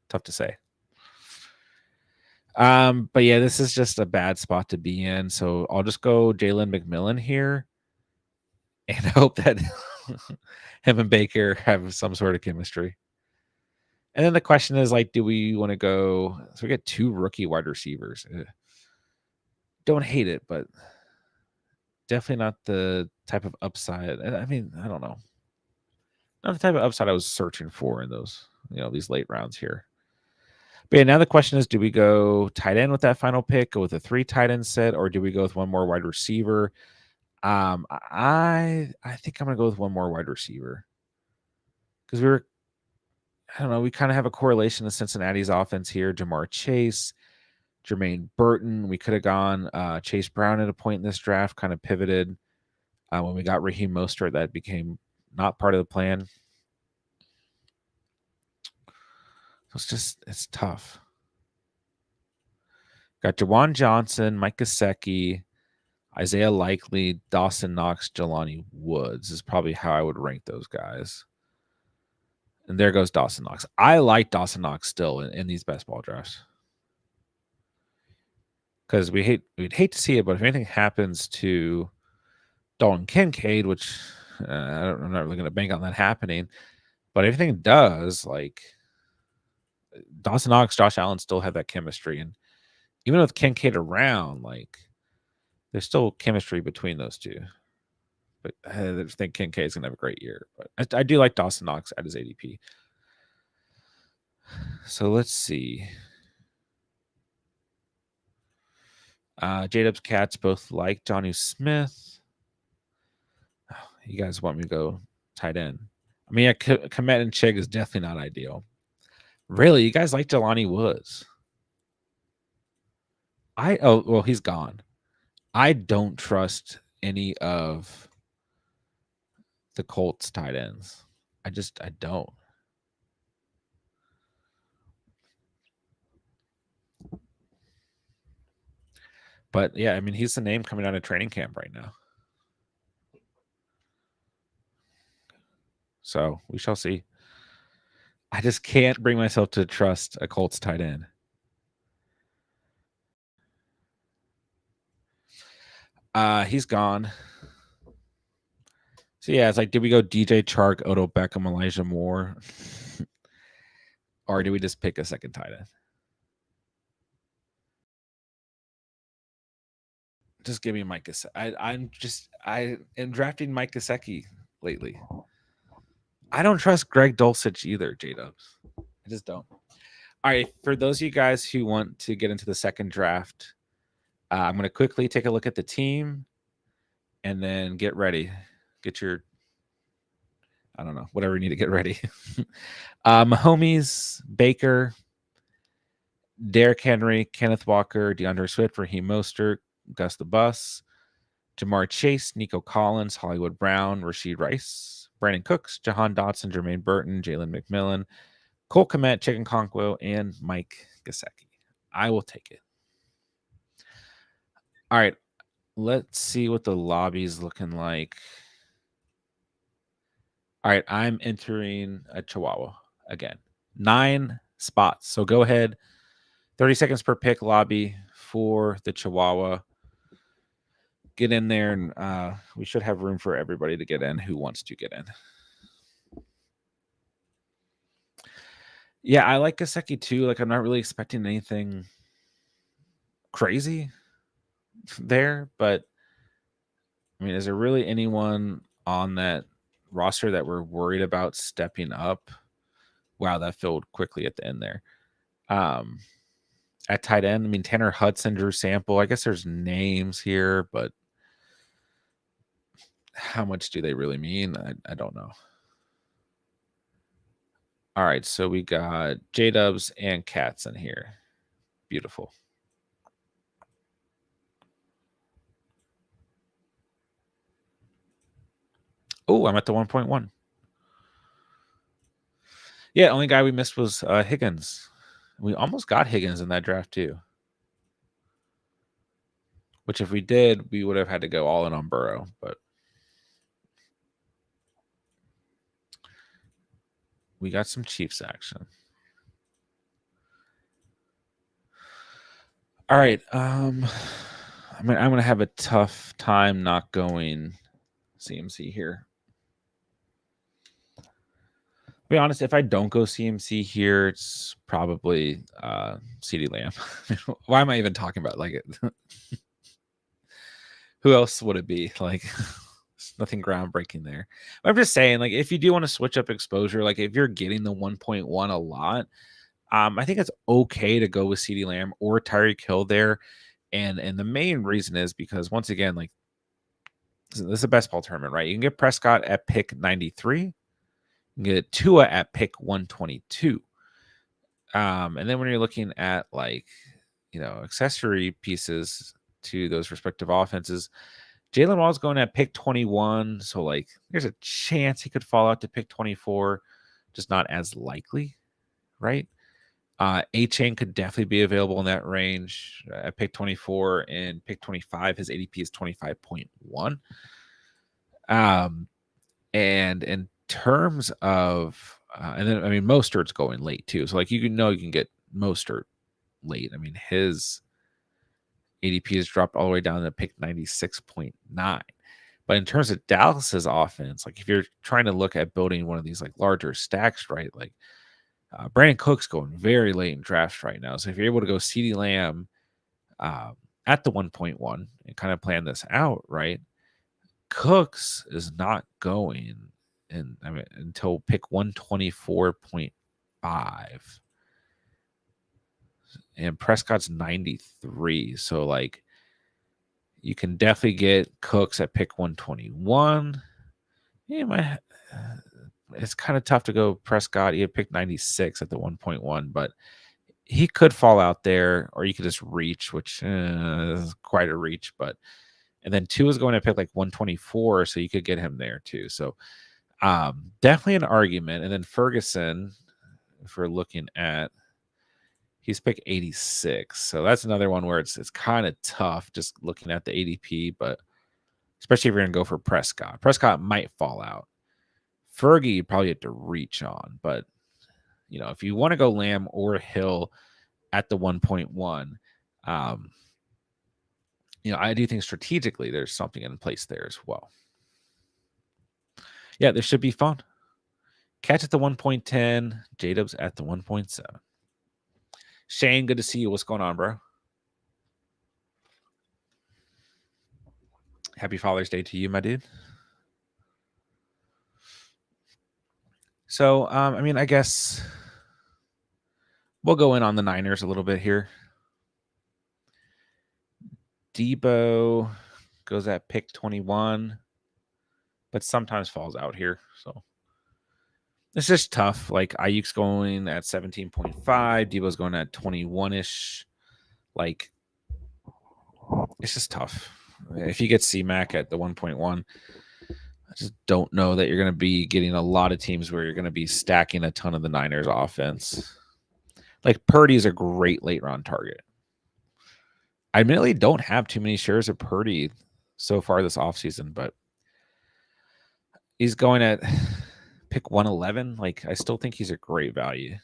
tough to say. But yeah, this is just a bad spot to be in. So I'll just go Jalen McMillan here and hope that him and Baker have some sort of chemistry. And then the question is, like, do we want to go? So we get 2 rookie wide receivers. Don't hate it, but definitely not the type of upside. I mean, I don't know. Not the type of upside I was searching for in those, these late rounds here. But yeah, now the question is, do we go tight end with that final pick, go with a 3 tight end set, or do we go with one more wide receiver? I think I'm gonna go with one more wide receiver because I don't know, we kind of have a correlation to Cincinnati's offense here. Jamar Chase, Jermaine Burton. We could have gone Chase Brown at a point in this draft, kind of pivoted when we got Raheem Mostert. That became not part of the plan. It's tough. Got Jawan Johnson, Mike Gesicki, Isaiah Likely, Dawson Knox, Jelani Woods is probably how I would rank those guys. And there goes Dawson Knox. I like Dawson Knox still in these best ball drafts. Because we'd hate to see it, but if anything happens to Dalton Kincaid, which I'm not really going to bank on that happening, but if anything does, like Dawson Knox, Josh Allen still have that chemistry. And even with Kincaid around, like there's still chemistry between those two. But I think Kincaid's going to have a great year. But I do like Dawson Knox at his ADP. So let's see. J-Dub's Cats both like Jonnu Smith. Oh, you guys want me to go tight end? I mean, Komet and Chig is definitely not ideal. Really? You guys like Jelani Woods? Well, he's gone. I don't trust any of the Colts tight ends. I don't. But yeah, I mean, he's the name coming out of training camp right now. So we shall see. I just can't bring myself to trust a Colts tight end. He's gone. So yeah, it's like, did we go DJ Chark, Odell Beckham, Elijah Moore? Or do we just pick a second tight end? Just give me Mike Gesicki. I am drafting Mike Gesicki lately. I don't trust Greg Dulcich either, J-Dubs. I just don't. All right, for those of you guys who want to get into the second draft, I'm going to quickly take a look at the team and then get ready. Get your, I don't know, whatever you need to get ready. Mahomes, Baker, Derrick Henry, Kenneth Walker, DeAndre Swift, Raheem Mostert, Gus the Bus, Jamar Chase, Nico Collins, Hollywood Brown, Rashid Rice, Brandon Cooks, Jahan Dotson, Jermaine Burton, Jalen McMillan, Cole Kmet, Chicken Conquo, and Mike Gesicki. I will take it. All right, let's see what the lobby's looking like. All right, I'm entering a Chihuahua again. 9 spots. So go ahead. 30 seconds per pick lobby for the Chihuahua. Get in there, and we should have room for everybody to get in who wants to get in. Yeah, I like Gesicki too. Like, I'm not really expecting anything crazy there, but I mean, is there really anyone on that roster that we're worried about stepping up? Wow, that filled quickly at the end there. At tight end, I mean, Tanner Hudson, Drew Sample. I guess there's names here, but how much do they really mean? I don't know. All right, so we got J-Dubs and Cats in here. Beautiful. Oh, I'm at the 1.1. Yeah, only guy we missed was Higgins. We almost got Higgins in that draft too. Which if we did, we would have had to go all in on Burrow, but we got some Chiefs action. All right. I mean, I'm gonna have a tough time not going CMC here. To be honest, if I don't go CMC here, it's probably CeeDee Lamb. Why am I even talking about like it? Who else would it be? Like, there's nothing groundbreaking there. But I'm just saying, like, if you do want to switch up exposure, like if you're getting the 1.1 a lot, I think it's okay to go with CeeDee Lamb or Tyreek Hill there. And the main reason is because once again, like this is a best ball tournament, right? You can get Prescott at pick 93, you can get Tua at pick 122. And then when you're looking at like, you know, accessory pieces to those respective offenses, Jalen Waddle's going at pick 21. So like there's a chance he could fall out to pick 24, just not as likely, right? A-Chain could definitely be available in that range at pick 24 and pick 25. His ADP is 25.1. And in terms of, and then, I mean, Mostert's going late too. So, like, you can get Mostert late. I mean, his ADP has dropped all the way down to pick 96.9. But in terms of Dallas's offense, like, if you're trying to look at building one of these, like, larger stacks, right, like, Brandon Cook's going very late in drafts right now. So if you're able to go CeeDee Lamb at the 1.1 and kind of plan this out, right? Cooks is not going until pick 124.5. And Prescott's 93. So like you can definitely get Cooks at pick 121. Yeah, it's kind of tough to go Prescott. You pick 96 at the 1.1, but he could fall out there, or you could just reach, which is quite a reach. But and then 2 is going to pick like 124, so you could get him there too. So definitely an argument. And then Ferguson, if we're looking at, he's pick 86, so that's another one where it's kind of tough just looking at the ADP, but especially if you're gonna go for Prescott. Prescott might fall out. Fergie, you probably have to reach on, but you know, if you want to go Lamb or Hill at the 1.1, you know, I do think strategically there's something in place there as well. Yeah, this should be fun. Catch at the 1.10, J-Dubs at the 1.7. Shane, good to see you. What's going on, bro? Happy Father's Day to you, my dude. So, I mean, I guess we'll go in on the Niners a little bit here. Debo goes at pick 21, but sometimes falls out here. So it's just tough. Like Ayuk's going at 17.5, Debo's going at 21-ish. Like, it's just tough. If you get C-Mac at the 1.1, I just don't know that you're going to be getting a lot of teams where you're going to be stacking a ton of the Niners offense. Like, Purdy is a great late round target. I admittedly don't have too many shares of Purdy so far this offseason, but he's going at pick 111. Like, I still think he's a great value.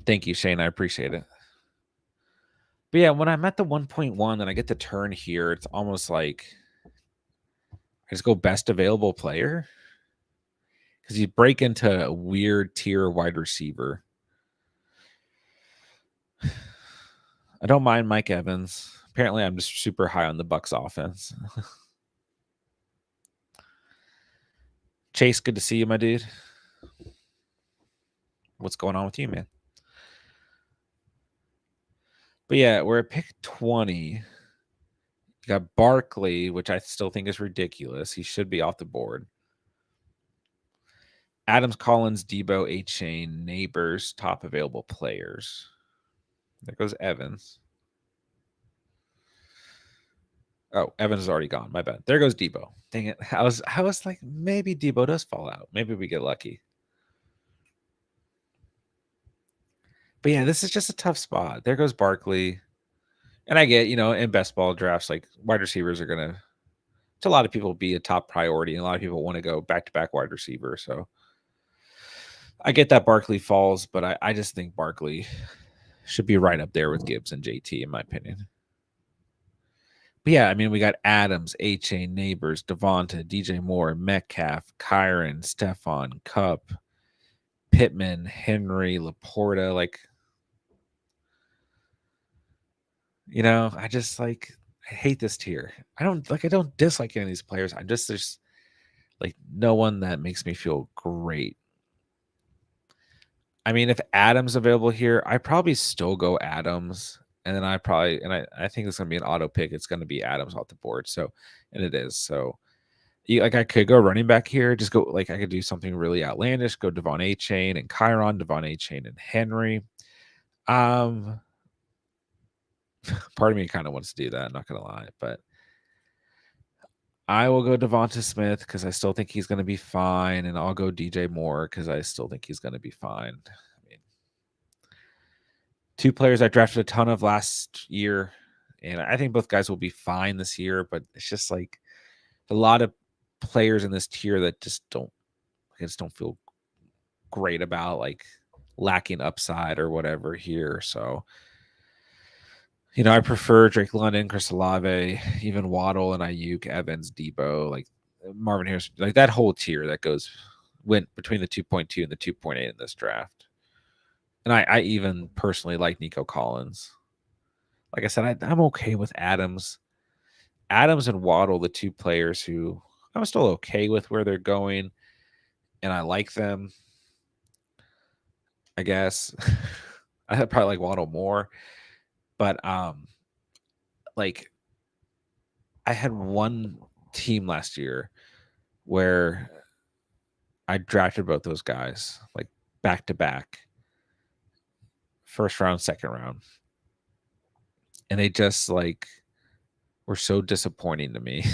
Thank you, Shane. I appreciate it. But yeah, when I'm at the 1.1 and I get the turn here, it's almost like I just go best available player because you break into a weird tier wide receiver. I don't mind Mike Evans. Apparently, I'm just super high on the Bucs offense. Chase, good to see you, my dude. What's going on with you, man? But yeah, we're at pick 20. You got Barkley, which I still think is ridiculous. He should be off the board. Adams, Collins, Debo, A-Chain, Neighbors, top available players. There goes Evans. Oh, Evans is already gone. My bad. There goes Debo. Dang it. I was like, maybe Debo does fall out. Maybe we get lucky. But yeah, this is just a tough spot. There goes Barkley. And I get, in best ball drafts, like wide receivers are going to a lot of people be a top priority. And a lot of people want to go back-to-back wide receiver. So I get that Barkley falls, but I just think Barkley should be right up there with Gibbs and JT, in my opinion. But yeah, I mean, we got Adams, A-Chain, Neighbors, Devonta, DJ Moore, Metcalf, Kyron, Stephon, Cup, Pittman, Henry, Laporta. Like, I just I hate this tier. I don't dislike any of these players. There's like no one that makes me feel great. I mean, if Adams available here, I probably still go Adams. And then I think it's going to be an auto pick. It's going to be Adams off the board. So, and it is. So, I could go running back here. Just go, I could do something really outlandish. Go Devon A-Chain and Kyron, Devon A-Chain and Henry. Part of me kind of wants to do that. I'm not going to lie. But I will go Devonta Smith because I still think he's going to be fine. And I'll go DJ Moore because I still think he's going to be fine. I mean, two players I drafted a ton of last year. And I think both guys will be fine this year. But it's just a lot of players in this tier that just don't feel great about, lacking upside or whatever here. So, I prefer Drake London, Chris Olave, even Waddle and Ayuk, Evans, Debo, Marvin Harrison, that whole tier that went between the 2.2 and the 2.8 in this draft. And I even personally like Nico Collins. Like I said, I'm okay with Adams. Adams and Waddle, the two players who I'm still okay with where they're going, and I like them. I guess I probably like Waddle more, but I had one team last year where I drafted both those guys back to back, first round, second round, and they just were so disappointing to me.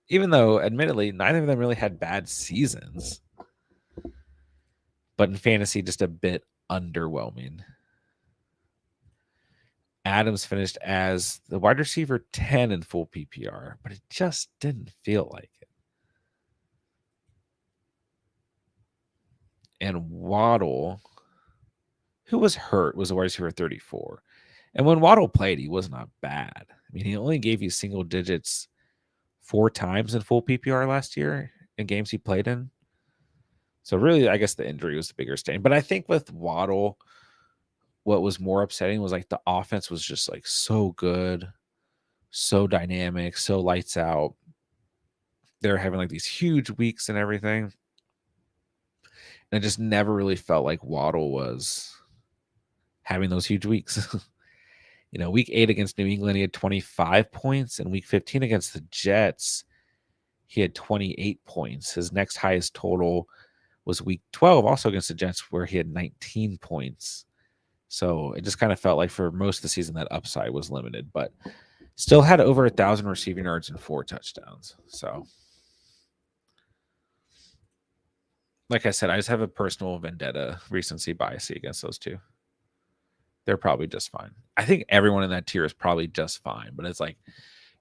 Even though, admittedly, neither of them really had bad seasons, but in fantasy, just a bit underwhelming. Adams finished as the wide receiver 10 in full PPR, but it just didn't feel like it. And Waddle, who was hurt, was a wide receiver 34. And when Waddle played, he was not bad. I mean, he only gave you single digits 4 times in full PPR last year in games he played in. So really, I guess the injury was the bigger stain. But I think with Waddle, what was more upsetting was the offense was just so good. so dynamic, so lights out. They're having like these huge weeks and everything. And it just never really felt like Waddle was having those huge weeks. Week 8 against New England, he had 25 points, and week 15 against the Jets, he had 28 points. His next highest total was week 12, also against the Jets, where he had 19 points. So it just kind of felt like for most of the season that upside was limited, but still had over 1,000 receiving yards and 4 touchdowns. So, like I said, I just have a personal vendetta, recency bias against those two. They're probably just fine. I think everyone in that tier is probably just fine, but it's like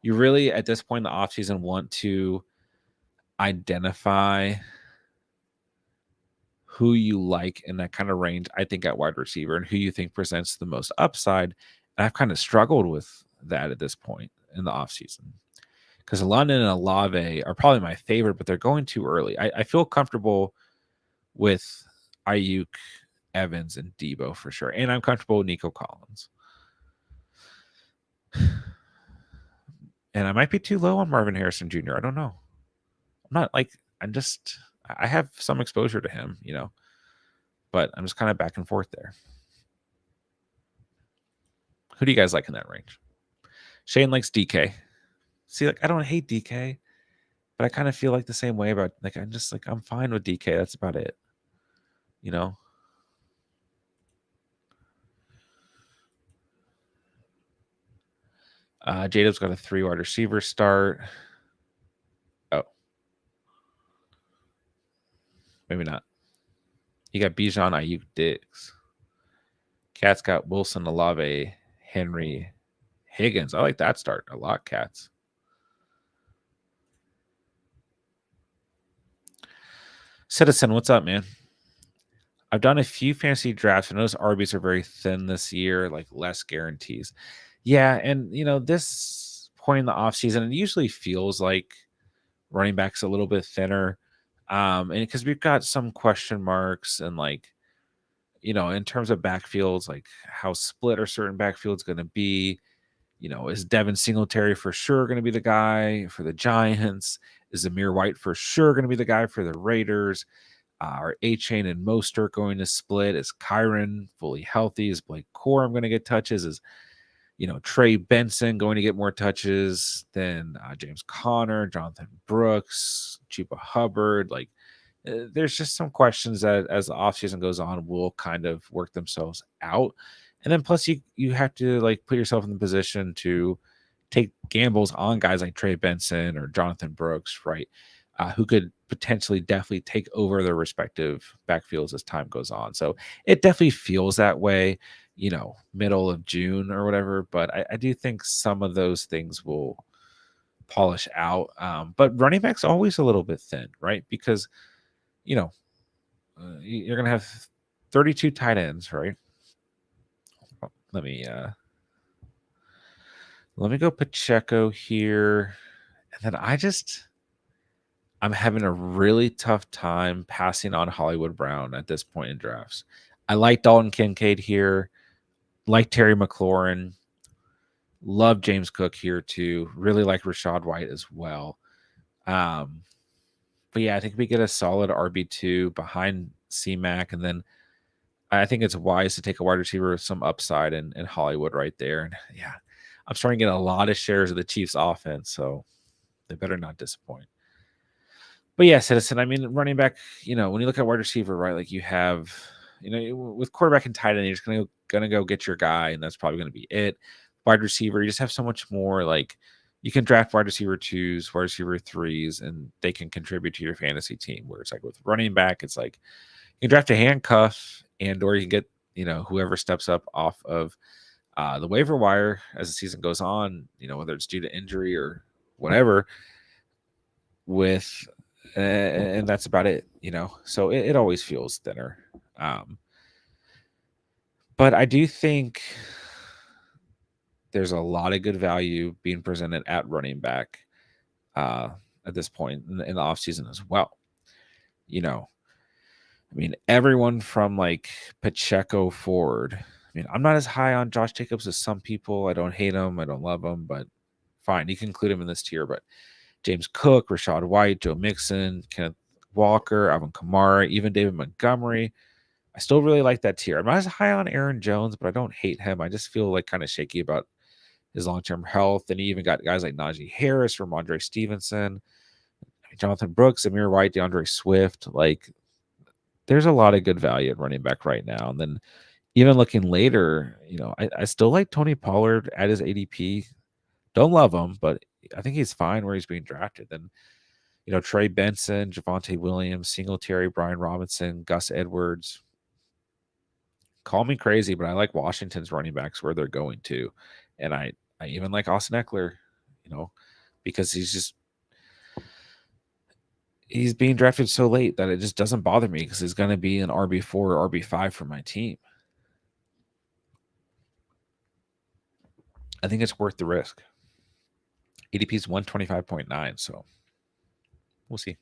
you really, at this point in the offseason, want to identify who you like in that kind of range, I think, at wide receiver, and who you think presents the most upside. And I've kind of struggled with that at this point in the offseason because London and Olave are probably my favorite, but they're going too early. I feel comfortable with Ayuk, Evans, and Debo for sure. And I'm comfortable with Nico Collins. And I might be too low on Marvin Harrison Jr. I don't know. I'm not like, I have some exposure to him, but I'm just kind of back and forth there. Who do you guys like in that range? Shane likes DK. See, like, I don't hate DK, but I kind of feel like the same way about, like, I'm fine with DK. That's about it. Jadob's got a 3 wide receiver start. Oh, maybe not. You got Bijan, Ayuk, Diggs. Cat's got Wilson, Olave, Henry, Higgins. I like that start a lot, Cats. Citizen, what's up, man? I've done a few fantasy drafts, and those RBs are very thin this year, like less guarantees. Yeah, and this point in the offseason, it usually feels like running backs a little bit thinner. And because we've got some question marks and in terms of backfields, like how split are certain backfields going to be? Is Devin Singletary for sure going to be the guy for the Giants? Is Amir White for sure going to be the guy for the Raiders? Are A-Chain and Mostert going to split? Is Kyron fully healthy? Is Blake Corum going to get touches? Is Trey Benson going to get more touches than James Conner, Jonathan Brooks, Chuba Hubbard? There's just some questions that as the offseason goes on will kind of work themselves out. And then plus you have to put yourself in the position to take gambles on guys like Trey Benson or Jonathan Brooks, right? Who could potentially definitely take over their respective backfields as time goes on. So it definitely feels that way, middle of June or whatever. But I do think some of those things will polish out. But running back's always a little bit thin, right? Because, you're going to have 32 tight ends, right? Let me go Pacheco here. And then I'm having a really tough time passing on Hollywood Brown at this point in drafts. I like Dalton Kincaid here, like Terry McLaurin, love James Cook here too, really like Rashad White as well. But yeah, I think we get a solid RB2 behind C-Mac, and then I think it's wise to take a wide receiver with some upside in Hollywood right there. And yeah, I'm starting to get a lot of shares of the Chiefs offense, so they better not disappoint. But yeah, Citizen, running back, when you look at wide receiver, right, like you have, with quarterback and tight end, you're just gonna go get your guy, and that's probably gonna be it. Wide receiver, you just have so much more. You can draft wide receiver 2s, wide receiver 3s, and they can contribute to your fantasy team. Where it's like with running back, it's like you can draft a handcuff, or you can get whoever steps up off of the waiver wire as the season goes on. Whether it's due to injury or whatever. And that's about it, so it always feels thinner. But I do think there's a lot of good value being presented at running back at this point in the offseason as well. Everyone from Pacheco forward. I'm not as high on Josh Jacobs as some people. I don't hate him. I don't love him, but fine. You can include him in this tier, but James Cook, Rashad White, Joe Mixon, Kenneth Walker, Alvin Kamara, even David Montgomery. I still really like that tier. I'm not as high on Aaron Jones, but I don't hate him. I just feel like kind of shaky about his long-term health. And he even got guys like Najee Harris, Ramondre Stevenson, Jonathan Brooks, Amir White, DeAndre Swift. Like, there's a lot of good value at running back right now. And then even looking later, I still like Tony Pollard at his ADP. Don't love him, but I think he's fine where he's being drafted. Then, Trey Benson, Javonte Williams, Singletary, Brian Robinson, Gus Edwards. Call me crazy, but I like Washington's running backs where they're going to. And I even like Austin Eckler, because he's being drafted so late that it just doesn't bother me because he's going to be an RB4 or RB5 for my team. I think it's worth the risk. ADP is 125.9, so we'll see.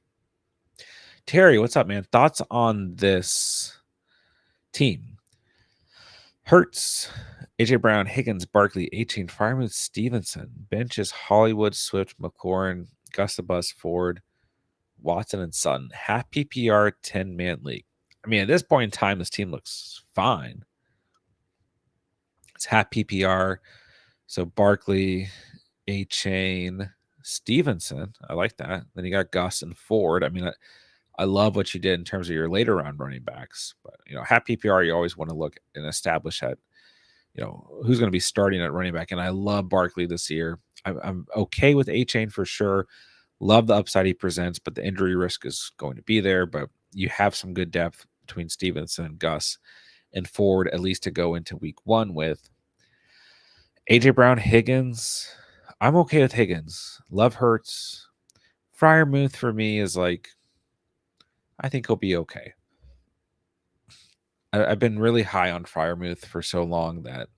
Terry, what's up, man? Thoughts on this team? Hurts, AJ Brown, Higgins, Barkley, 18, Freiermuth, Stevenson, benches, Hollywood, Swift, McLaurin, Gus the Bus, Ford, Watson, and Sutton. Half PPR, 10-man league. I mean, at this point in time, this team looks fine. It's half PPR. So Barkley, A-Chain, Stevenson. I like that. Then you got Gus and Ford. I mean, I love what you did in terms of your later round running backs. But, half PPR, you always want to look and establish at, who's going to be starting at running back. And I love Barkley this year. I'm okay with A-Chain for sure. Love the upside he presents, but the injury risk is going to be there. But you have some good depth between Stevenson and Gus and Ford, at least to go into week 1 with. AJ Brown, Higgins. I'm okay with Higgins. Love Hurts. Freiermuth for me is like, I think he'll be okay. I've been really high on Freiermuth for so long that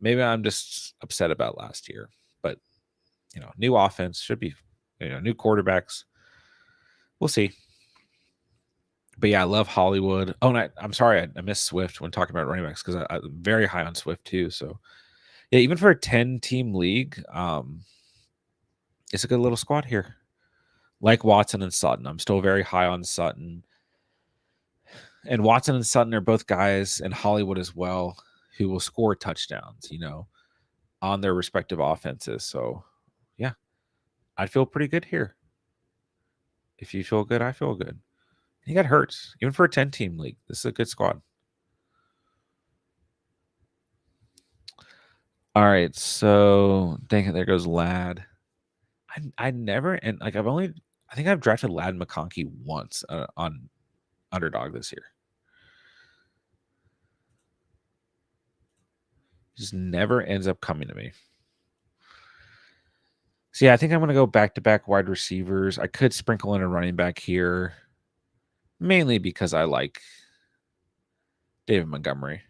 maybe I'm just upset about last year. But, new offense should be, new quarterbacks. We'll see. But yeah, I love Hollywood. Oh, and I'm sorry, I missed Swift when talking about running backs because I'm very high on Swift too. So yeah, even for a 10-team league, it's a good little squad here. Like Watson and Sutton. I'm still very high on Sutton. And Watson and Sutton are both guys in Hollywood as well who will score touchdowns, on their respective offenses. So yeah, I feel pretty good here. If you feel good, I feel good. He got Hurts, even for a 10-team league. This is a good squad. All right, so dang it, there goes Ladd. I never, and like I think I've drafted Ladd McConkey once on Underdog this year. Just never ends up coming to me. So yeah, I think I'm going to go back-to-back wide receivers. I could sprinkle in a running back here, mainly because I like David Montgomery.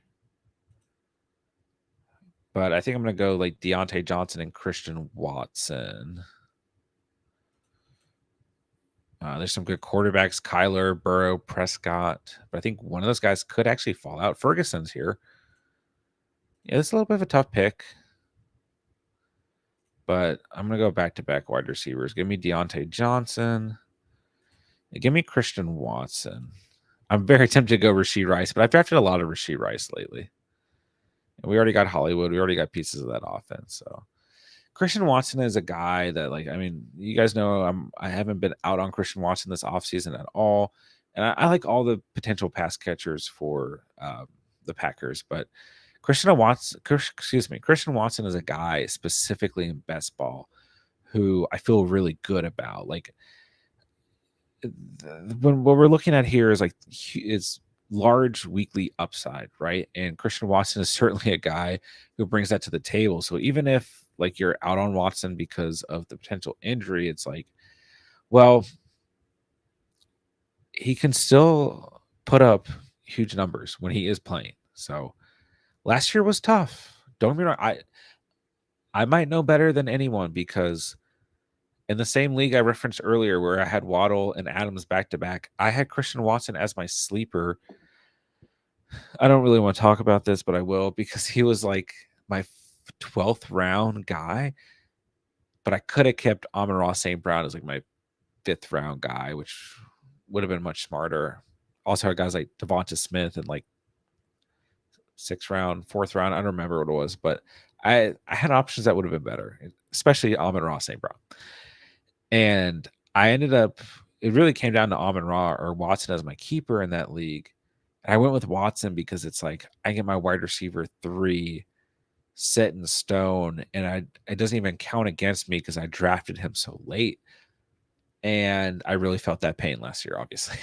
But I think I'm going to go like Deontay Johnson and Christian Watson. There's some good quarterbacks, Kyler, Burrow, Prescott. But I think one of those guys could actually fall out. Ferguson's here. Yeah, it's a little bit of a tough pick. But I'm going to go back-to-back wide receivers. Give me Deontay Johnson. Give me Christian Watson. I'm very tempted to go Rashee Rice, but I've drafted a lot of Rashee Rice lately. And we already got Hollywood. We already got pieces of that offense. So Christian Watson is a guy that, like, I mean, you guys know I haven't been out on Christian Watson this offseason at all. And I like all the potential pass catchers for the Packers. But Christian Watson is a guy specifically in best ball who I feel really good about. Like, what we're looking at here is like it's large weekly upside, right? And Christian Watson is certainly a guy who brings that to the table. So even if like you're out on Watson because of the potential injury, it's like, well, he can still put up huge numbers when he is playing. So last year was tough. Don't get me wrong. I might know better than anyone because in the same league I referenced earlier where I had Waddle and Adams back to back, I had Christian Watson as my sleeper. I don't really want to talk about this, but I will because he was like my 12th round guy. but I could have kept Amon-Ra St. Brown as like my 5th round guy, which would have been much smarter. Also had guys like Devonta Smith and like 6th round, 4th round. I don't remember what it was, but I had options that would have been better, especially Amon-Ra St. Brown. And I ended up, it really came down to Amon-Ra or Watson as my keeper in that league. And I went with Watson because it's like I get my wide receiver 3 set in stone, and it doesn't even count against me because I drafted him so late. And I really felt that pain last year, obviously.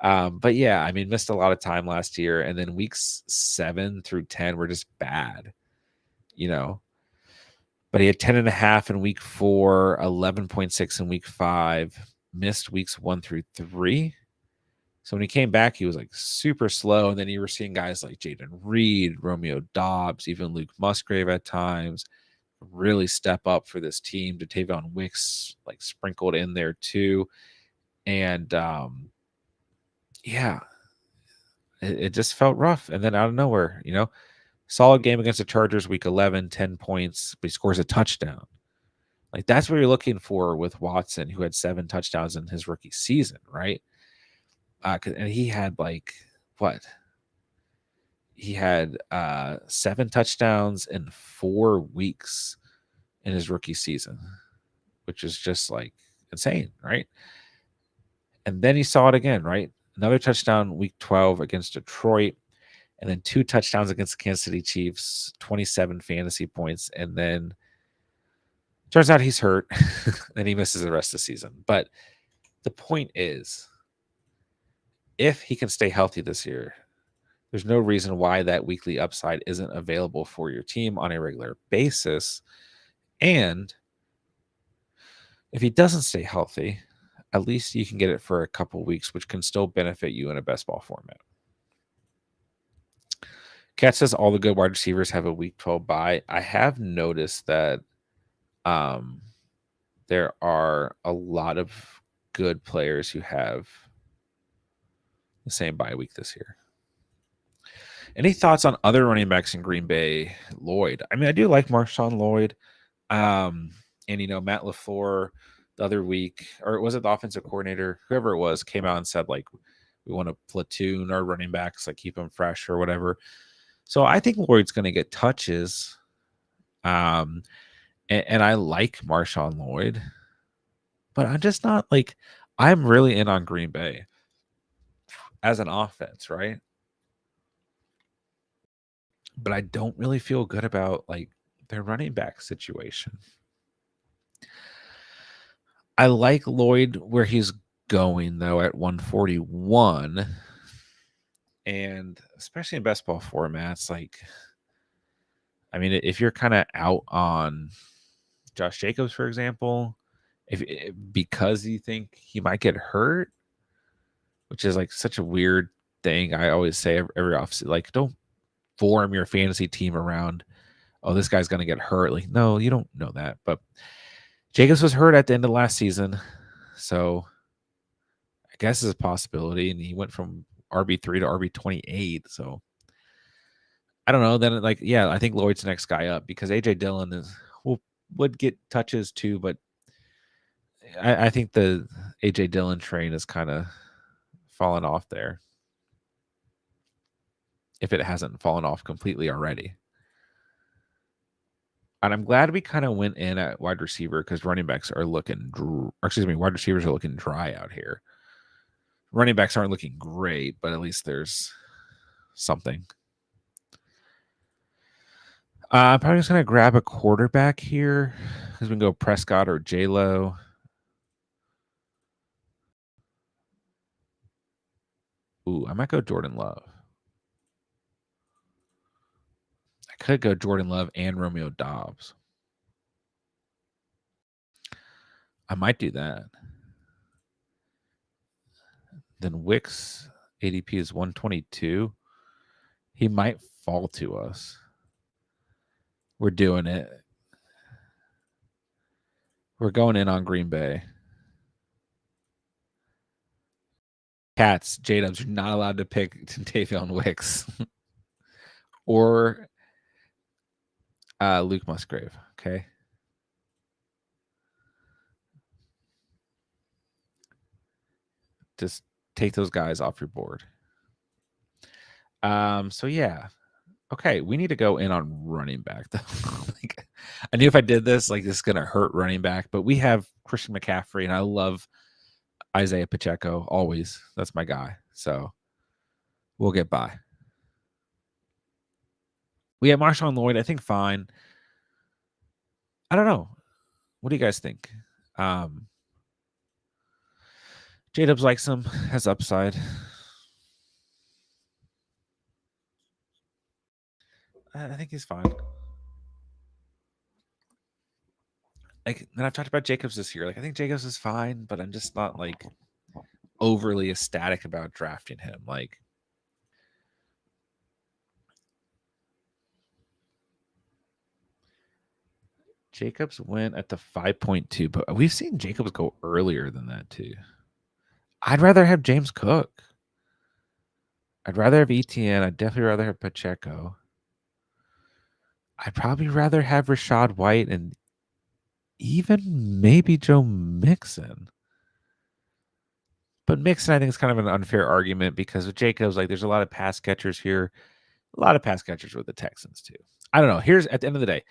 But yeah, I mean, missed a lot of time last year, and then weeks 7 through 10 were just bad, you know. But he had 10.5 in week 4, 11.6 in week 5, missed weeks 1 through 3. So when he came back, he was like super slow. And then you were seeing guys like Jaden Reed, Romeo Dobbs, even Luke Musgrave at times really step up for this team. Davion Wicks like sprinkled in there too. And yeah, it just felt rough. And then out of nowhere, you know, solid game against the Chargers week 11, 10 points, but he scores a touchdown. Like that's what you're looking for with Watson, who had 7 touchdowns in his rookie season, right? And he had like what? He had 7 touchdowns in 4 weeks in his rookie season, which is just like insane, right? And then he saw it again, right? Another touchdown week 12 against Detroit, and then 2 touchdowns against the Kansas City Chiefs, 27 fantasy points, and then turns out he's hurt, and he misses the rest of the season. But the point is, if he can stay healthy this year, there's no reason why that weekly upside isn't available for your team on a regular basis. And if he doesn't stay healthy, at least you can get it for a couple weeks, which can still benefit you in a best ball format. Cat says all the good wide receivers have a week 12 bye. I have noticed that there are a lot of good players who have the same bye week this year. Any thoughts on other running backs in Green Bay? Lloyd. I mean, I do like Marshawn Lloyd. And, you know, Matt LaFleur the other week, or was it the offensive coordinator, whoever it was, came out and said, like, we want to platoon our running backs, like keep them fresh or whatever. So I think Lloyd's going to get touches. And I like Marshawn Lloyd, but I'm just not like, I'm really in on Green Bay as an offense, right? But I don't really feel good about like their running back situation. I like Lloyd where he's going though at 141, and especially in best ball formats, like, I mean, if you're kind of out on Josh Jacobs, for example, if because you think he might get hurt, which is like such a weird thing. I always say every offseason, like, don't form your fantasy team around, oh, this guy's gonna get hurt. Like, no, you don't know that. But Jacobs was hurt at the end of last season, so I guess it's a possibility. And he went from RB3 to RB28. So I don't know. Then like, yeah, I think Lloyd's the next guy up because AJ Dillon would get touches too, but I think the AJ Dillon train is kind of fallen off there, if it hasn't fallen off completely already. And I'm glad we kind of went in at wide receiver because running backs are looking, wide receivers are looking dry out here. Running backs aren't looking great, but at least there's something. I'm probably just going to grab a quarterback here because we can go Prescott or J-Lo. Ooh, I might go Jordan Love. I could go Jordan Love and Romeo Dobbs. I might do that. Then Wicks ADP is 122. He might fall to us. We're doing it. We're going in on Green Bay. Cats, J-Dubs, you're not allowed to pick Davion Wicks or Luke Musgrave. Okay. Just take those guys off your board. So yeah. Okay, we need to go in on running back though. Like, I knew if I did this, like this is gonna hurt running back, but we have Christian McCaffrey, and I love Isaiah Pacheco always. That's my guy. So we'll get by. We have Marshawn Lloyd. I think fine. I don't know. What do you guys think? J-Dubs likes him, has upside. I think he's fine. Like, and I've talked about Jacobs this year. Like, I think Jacobs is fine, but I'm just not like overly ecstatic about drafting him. Like, Jacobs went at the 5.2, but we've seen Jacobs go earlier than that too. I'd rather have James Cook. I'd rather have ETN. I'd definitely rather have Pacheco. I'd probably rather have Rashad White and even maybe Joe Mixon. But Mixon, I think, is kind of an unfair argument because with Jacobs, like, there's a lot of pass catchers here, a lot of pass catchers with the Texans too. I don't know. Here's at the end of the day,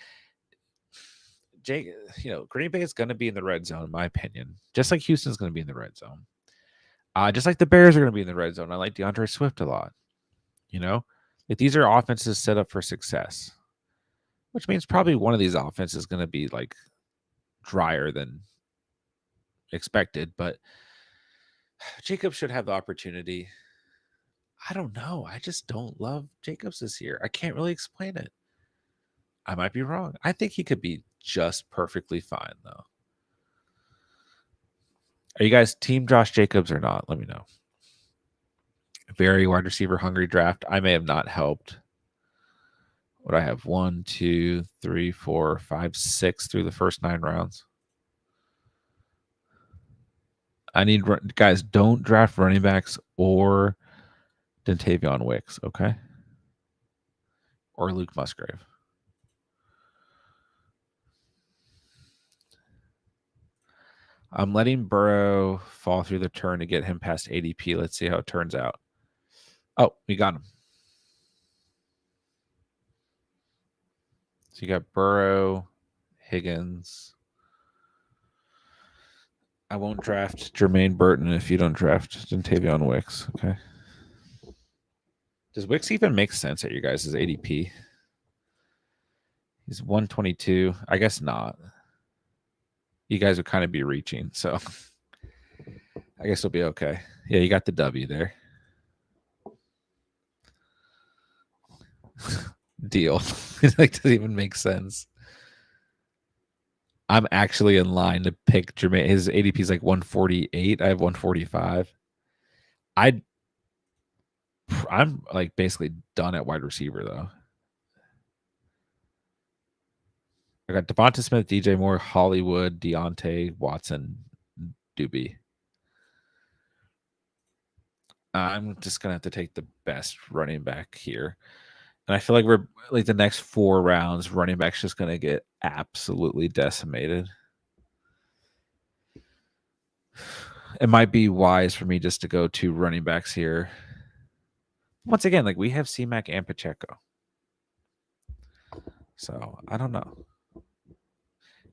Green Bay is going to be in the red zone, in my opinion, just like Houston's going to be in the red zone. Just like the Bears are going to be in the red zone. I like DeAndre Swift a lot. Like these are offenses set up for success, which means probably one of these offenses is going to be like drier than expected, but Jacobs should have the opportunity. I don't know. I just don't love Jacobs this year. I can't really explain it. I might be wrong. I think he could be just perfectly fine, though. Are you guys team Josh Jacobs or not? Let me know. Very wide receiver hungry draft. I may have not helped. What I have 1, 2, 3, 4, 5, 6 through the first 9 rounds. I need guys, don't draft running backs or Dontavion Wicks, okay? Or Luke Musgrave. I'm letting Burrow fall through the turn to get him past ADP. Let's see how it turns out. Oh, we got him. So you got Burrow, Higgins. I won't draft Jermaine Burton if you don't draft Dontavion Wicks, okay? Does Wicks even make sense at your guys' ADP? He's 122. I guess not. You guys would kind of be reaching, so I guess it'll be okay. Yeah, you got the W there. Deal. It like doesn't even make sense. I'm actually in line to pick Jermaine. His ADP is like 148. I have 145. I'm like basically done at wide receiver though. I got Devonta Smith, DJ Moore, Hollywood, Deontay, Watson, Doobie. I'm just gonna have to take the best running back here. And I feel like we're like the next 4 rounds, running back's just gonna get absolutely decimated. It might be wise for me just to go 2 running backs here. Once again, like we have C-Mac and Pacheco. So I don't know.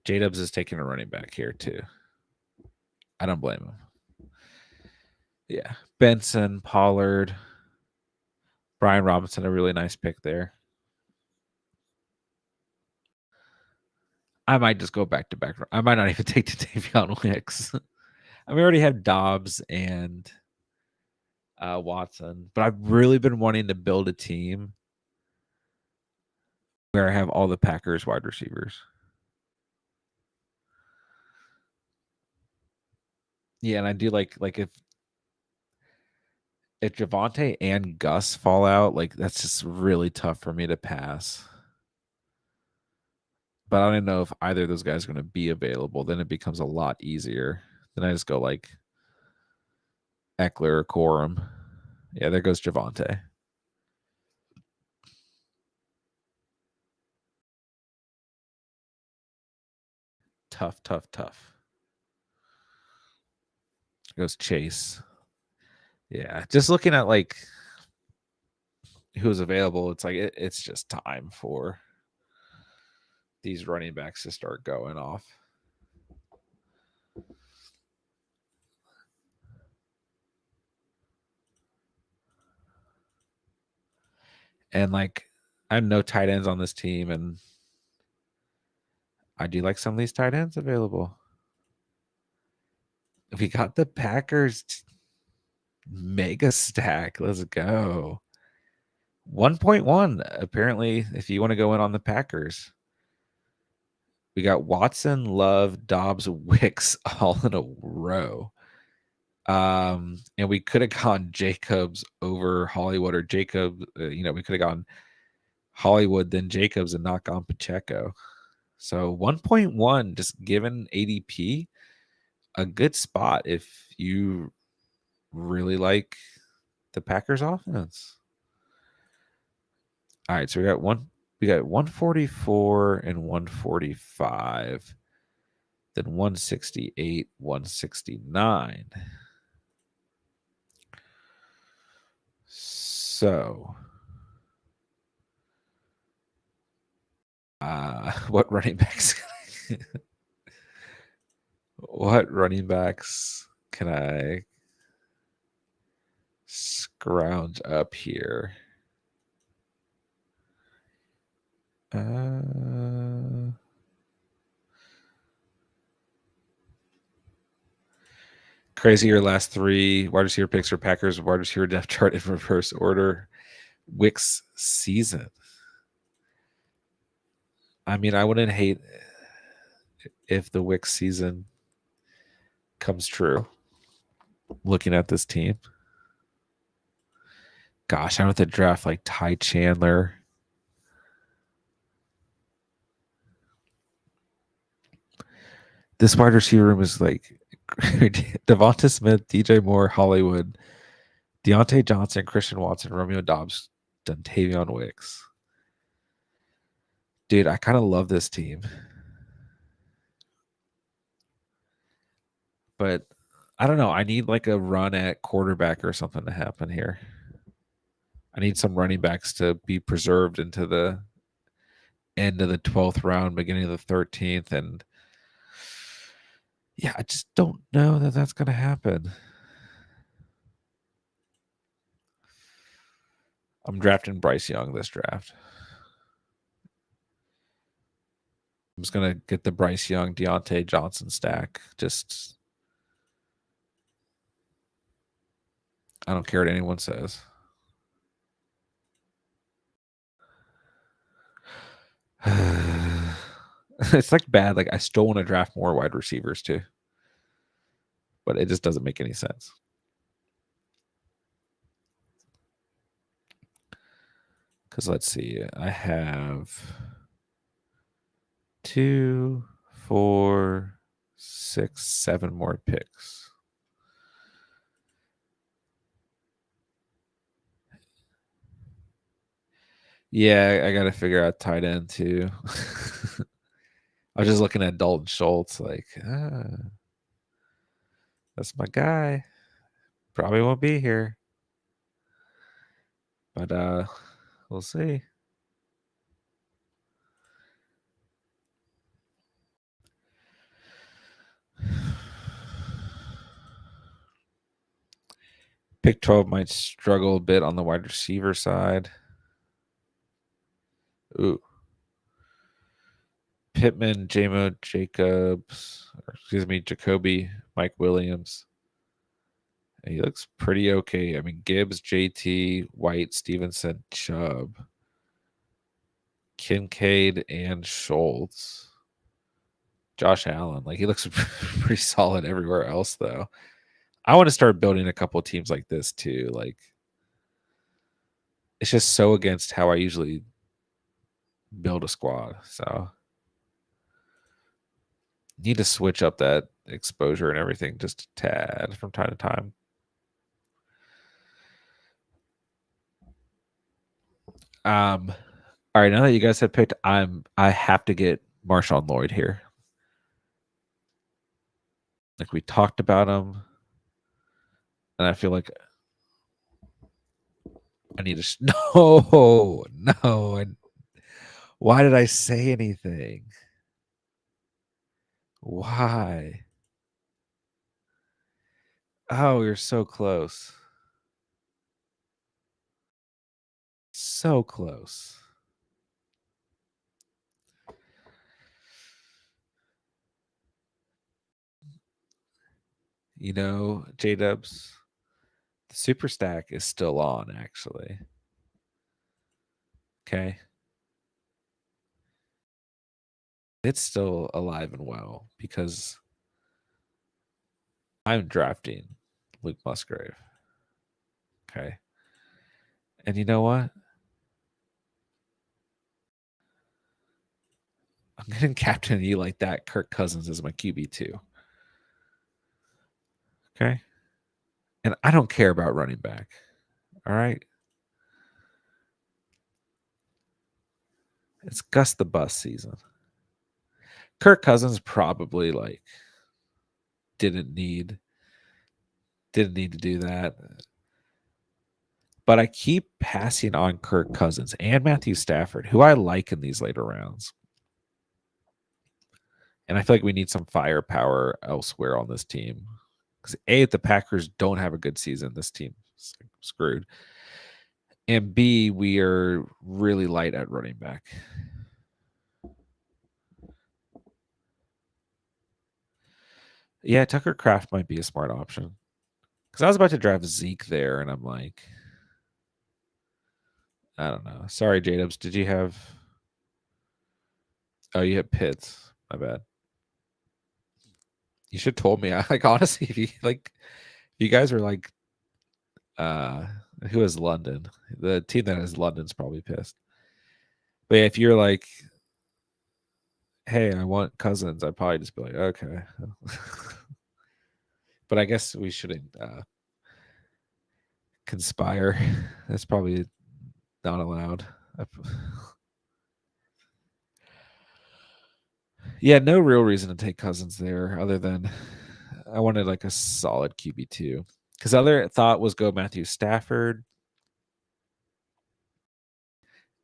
J-Dubs is taking a running back here too. I don't blame him. Yeah. Benson, Pollard, Brian Robinson, a really nice pick there. I might just go back to back. I might not even take Davion Wicks. I mean, we already have Dobbs and Watson, but I've really been wanting to build a team where I have all the Packers wide receivers. Yeah, and I do like if Javonte and Gus fall out, like that's just really tough for me to pass. But I don't know if either of those guys are going to be available. Then it becomes a lot easier. Then I just go like Eckler or Corum. Yeah, there goes Javonte. Tough. There goes Chase. Yeah, just looking at like who's available, it's like it's just time for these running backs to start going off. And like I have no tight ends on this team, and I do like some of these tight ends available. We got the Packers mega stack. Let's go. 1.1. Apparently, if you want to go in on the Packers, we got Watson, Love, Dobbs, Wicks all in a row. And we could have gone Jacobs over Hollywood, or Jacob. We could have gone Hollywood, then Jacobs, and not gone Pacheco. So 1.1, just given ADP, a good spot if you really like the Packers offense. All right, so we got 144 and 145, then 168, 169. So what running backs what running backs can I scrounge up here? Crazy, your last three wide receiver picks are Packers wide receiver depth chart in reverse order. Wicks season. I mean, I wouldn't hate if the Wicks season comes true. Looking at this team. Gosh, I want to draft like Ty Chandler. This wide receiver room is like Devonta Smith, DJ Moore, Hollywood, Deontay Johnson, Christian Watson, Romeo Dobbs, Dontavion Wicks. Dude, I kind of love this team. But I don't know. I need like a run at quarterback or something to happen here. I need some running backs to be preserved into the end of the 12th round, beginning of the 13th. And yeah, I just don't know that that's going to happen. I'm drafting Bryce Young this draft. I'm just going to get the Bryce Young, Deontay Johnson stack. Just, I don't care what anyone says. It's like bad. Like I still want to draft more wide receivers too, but it just doesn't make any sense. Because let's see, I have 2, 4, 6, 7 more picks. Yeah, I got to figure out tight end too. I was just looking at Dalton Schultz, like, that's my guy. Probably won't be here, but we'll see. Pick 12 might struggle a bit on the wide receiver side. Ooh. Pittman, J-Mo Jacobs, Jacoby, Mike Williams. He looks pretty okay. I mean, Gibbs, JT, White, Stevenson, Chubb, Kincaid, and Schultz. Josh Allen. Like, he looks pretty solid everywhere else, though. I want to start building a couple of teams like this, too. Like, it's just so against how I usually build a squad. So, need to switch up that exposure and everything just a tad from time to time. All right, now that you guys have picked, I have to get Marshawn Lloyd here. Like we talked about him, and I feel like I need to. No, no. Why did I say anything? Why? Oh, you're so close. So close. You know, J Dubs, the super stack is still on, actually. Okay. It's still alive and well because I'm drafting Luke Musgrave. Okay. And you know what? I'm going to captain you like that. Kirk Cousins is my QB2. Okay. And I don't care about running back. All right. It's Gus the Bus season. Kirk Cousins probably like didn't need to do that. But I keep passing on Kirk Cousins and Matthew Stafford, who I like in these later rounds. And I feel like we need some firepower elsewhere on this team. Because A, if the Packers don't have a good season, this team's screwed. And B, we are really light at running back. Yeah, Tucker Kraft might be a smart option. Because I was about to draft Zeke there, and I'm like, I don't know. Sorry, J-Dubs. Did you have... Oh, you had Pitts. My bad. You should have told me. I like honestly, if you like, if you guys were like, who is London? The team that has London's probably pissed. But yeah, if you're like, hey, I want Cousins, I'd probably just be like, okay. But I guess we shouldn't conspire. That's probably not allowed. Yeah, no real reason to take Cousins there other than I wanted like a solid QB2. Because other thought was go Matthew Stafford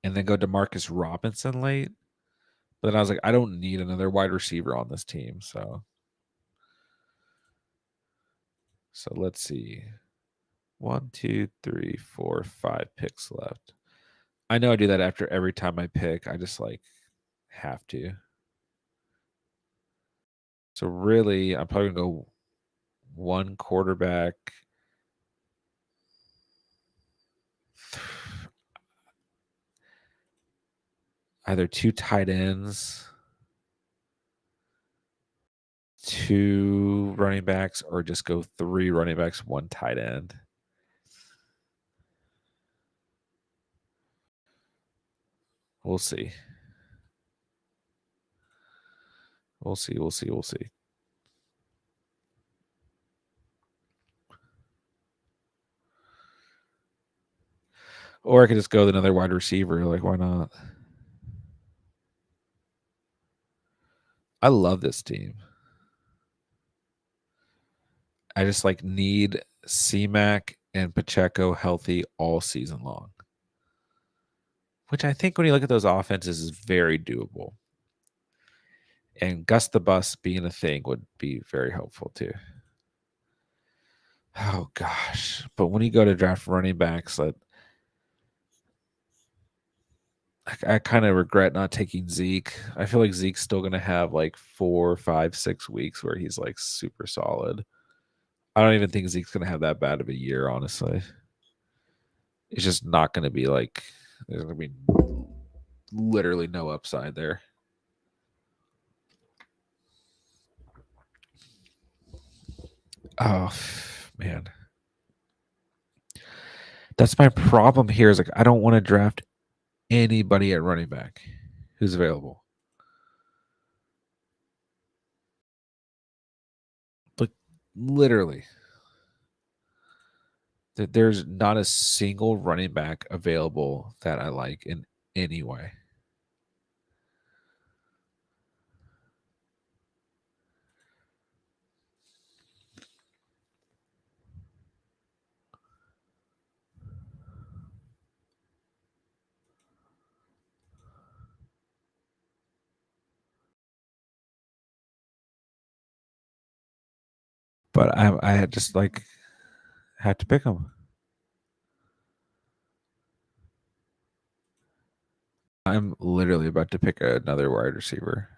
and then go Demarcus Robinson late. But then I was like, I don't need another wide receiver on this team. So let's see. 1, 2, 3, 4, 5 picks left. I know I do that after every time I pick. I just like have to. So really, I'm probably gonna go one quarterback. Either two tight ends, two running backs, or just go three running backs, one tight end. We'll see. We'll see. We'll see. We'll see. Or I could just go with another wide receiver. Like, why not? I love this team. I just like need C-Mac and Pacheco healthy all season long. Which I think when you look at those offenses is very doable. And Gus the Bus being a thing would be very helpful too. Oh gosh. But when you go to draft running backs, I kind of regret not taking Zeke. I feel like Zeke's still gonna have like 4, 5, 6 weeks where he's like super solid. I don't even think Zeke's gonna have that bad of a year, honestly. It's just not gonna be like there's gonna be literally no upside there. Oh man. That's my problem here is like I don't want to draft anybody at running back who's available. Like literally. There's not a single running back available that I like in any way. But I had just like had to pick him. I'm literally about to pick another wide receiver.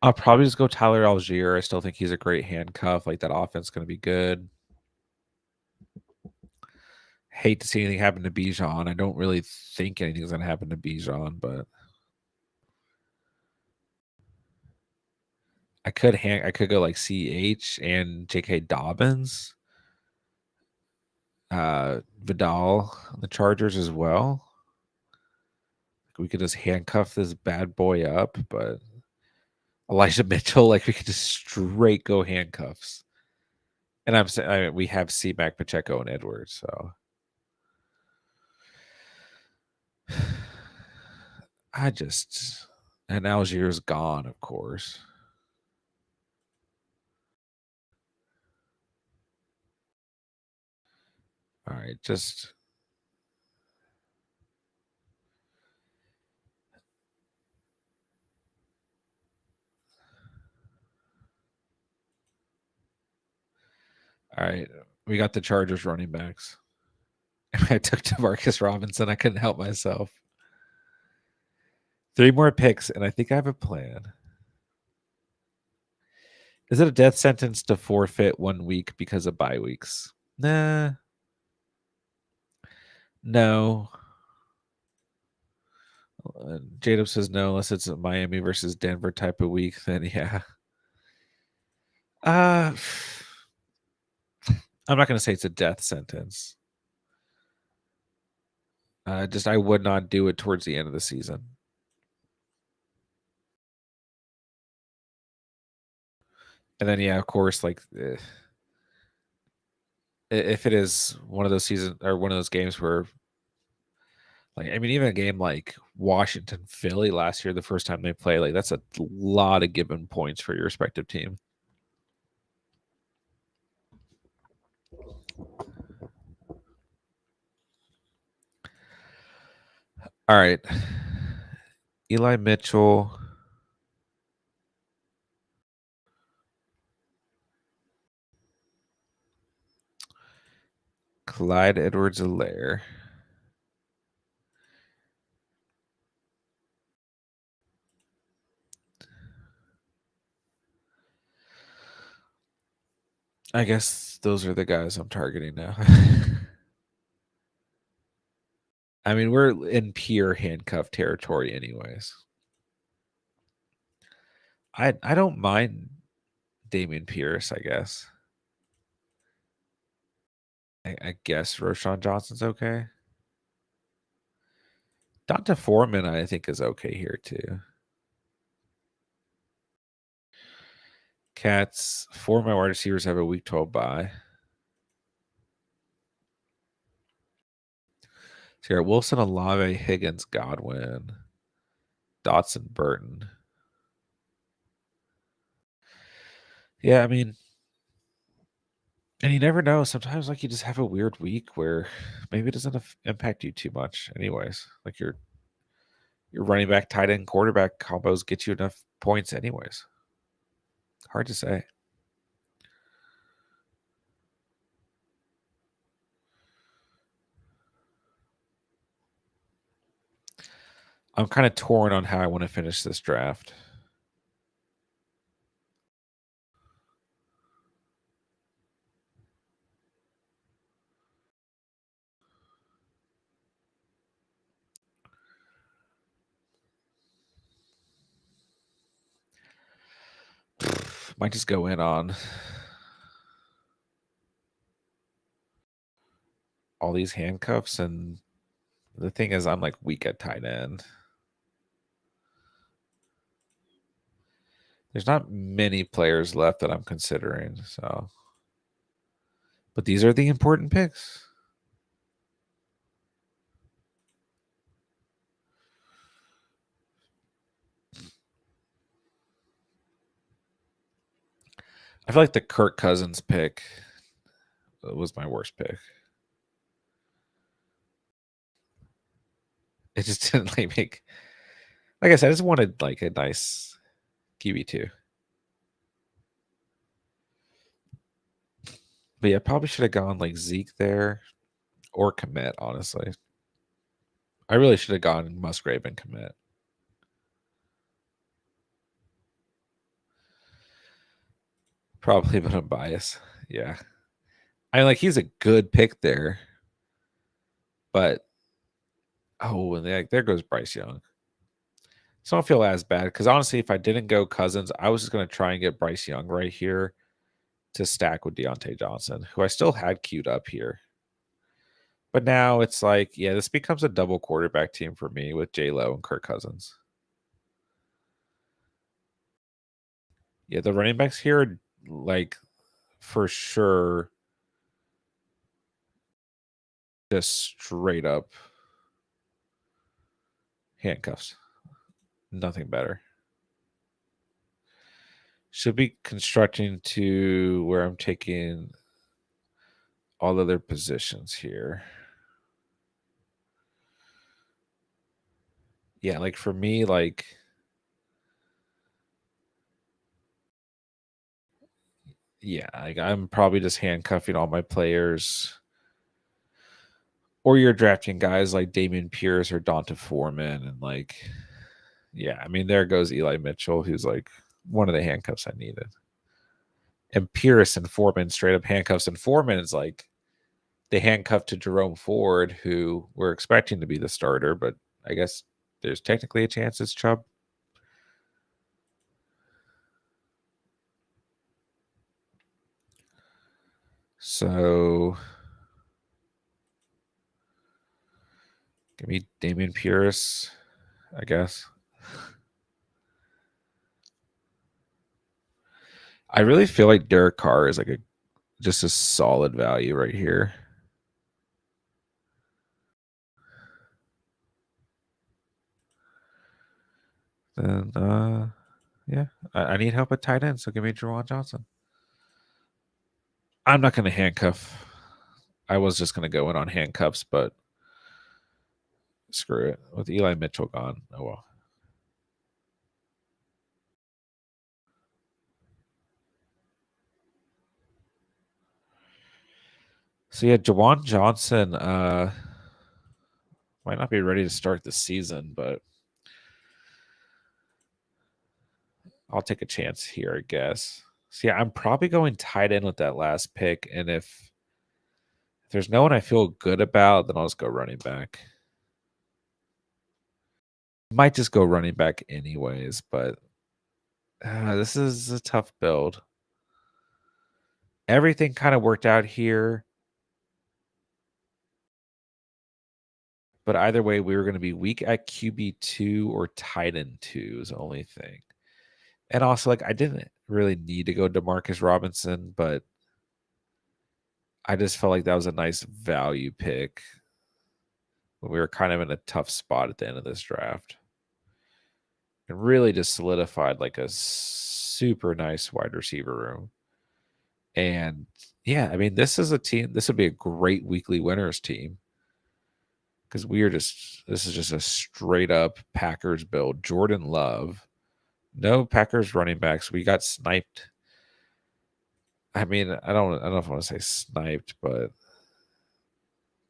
I'll probably just go Tyler Algier. I still think he's a great handcuff. Like that offense going to be good. Hate to see anything happen to Bijan. I don't really think anything's going to happen to Bijan, but I could go like CH and J.K. Dobbins, Vidal on the Chargers as well. We could just handcuff this bad boy up, but Elijah Mitchell, like we could just straight go handcuffs. And I'm saying we have C-Mac, Pacheco, and Edwards, so and Algier's gone, of course. All right, just all right. We got the Chargers running backs. I took Demarcus Robinson. I couldn't help myself. 3 more picks, and I think I have a plan. Is it a death sentence to forfeit 1 week because of bye weeks? Nah. No. Jacob says no, unless it's a Miami versus Denver type of week. Then yeah. I'm not going to say it's a death sentence. Just I would not do it towards the end of the season. And then yeah, of course, like if it is one of those seasons or one of those games where, like, I mean, even a game like Washington Philly last year, the first time they play, like that's a lot of given points for your respective team. All right. Eli Mitchell. Clyde Edwards-Helaire. I guess those are the guys I'm targeting now. I mean, we're in pure handcuff territory anyways. I don't mind Damian Pierce, I guess. I guess Roshan Johnson's okay. Donta Foreman, I think, is okay here too. Cats, 4 of my wide receivers have a week 12 bye. So here, Wilson, Olave, Higgins, Godwin, Dotson, Burton. Yeah, I mean, and you never know. Sometimes, like, you just have a weird week where maybe it doesn't impact you too much, anyways. Like your running back, tight end, quarterback combos get you enough points, anyways. Hard to say. I'm kind of torn on how I want to finish this draft. Might just go in on all these handcuffs, and the thing is, I'm like weak at tight end. There's not many players left that I'm considering, so. But these are the important picks. I feel like the Kirk Cousins pick was my worst pick. It just didn't make. Like I said, I just wanted like a nice QB2. But yeah, probably should have gone like Zeke there or commit, honestly. I really should have gone Musgrave and commit. Probably, but I'm biased. Yeah. I mean, like he's a good pick there. But oh, and there goes Bryce Young. So I don't feel as bad because honestly, if I didn't go Cousins, I was just gonna try and get Bryce Young right here to stack with Deontay Johnson, who I still had queued up here. But now it's like, yeah, this becomes a double quarterback team for me with J Lo and Kirk Cousins. Yeah, the running backs here, like for sure, just straight up handcuffs. Nothing better. Should be constructing to where I'm taking all other positions here. Yeah, like for me, like yeah, like I'm probably just handcuffing all my players. Or you're drafting guys like Damian Pierce or Donta Foreman, and like, yeah, I mean, there goes Eli Mitchell, who's like one of the handcuffs I needed. And Pierce and Foreman straight up handcuffs, and Foreman is like they handcuffed to Jerome Ford, who we're expecting to be the starter, but I guess there's technically a chance it's Chubb. So give me Damian Pierce, I guess. I really feel like Derek Carr is like a just a solid value right here. Then yeah, I need help at tight end, so give me Jawan Johnson. I'm not going to handcuff. I was just going to go in on handcuffs, but screw it. With Eli Mitchell gone, oh well. So yeah, Jawan Johnson might not be ready to start the season, but I'll take a chance here, I guess. So yeah, I'm probably going tight end with that last pick, and if there's no one I feel good about, then I'll just go running back. Might just go running back anyways, but this is a tough build. Everything kind of worked out here, but either way, we were going to be weak at QB2 or tight end 2 is the only thing. And also, like, I didn't really need to go Demarcus Robinson, but I just felt like that was a nice value pick when we were kind of in a tough spot at the end of this draft. And really just solidified like a super nice wide receiver room. And yeah, I mean, this is a team, this would be a great weekly winners team because this is just a straight up Packers build. Jordan Love, no Packers running backs. We got sniped. I mean, I don't know if I want to say sniped, but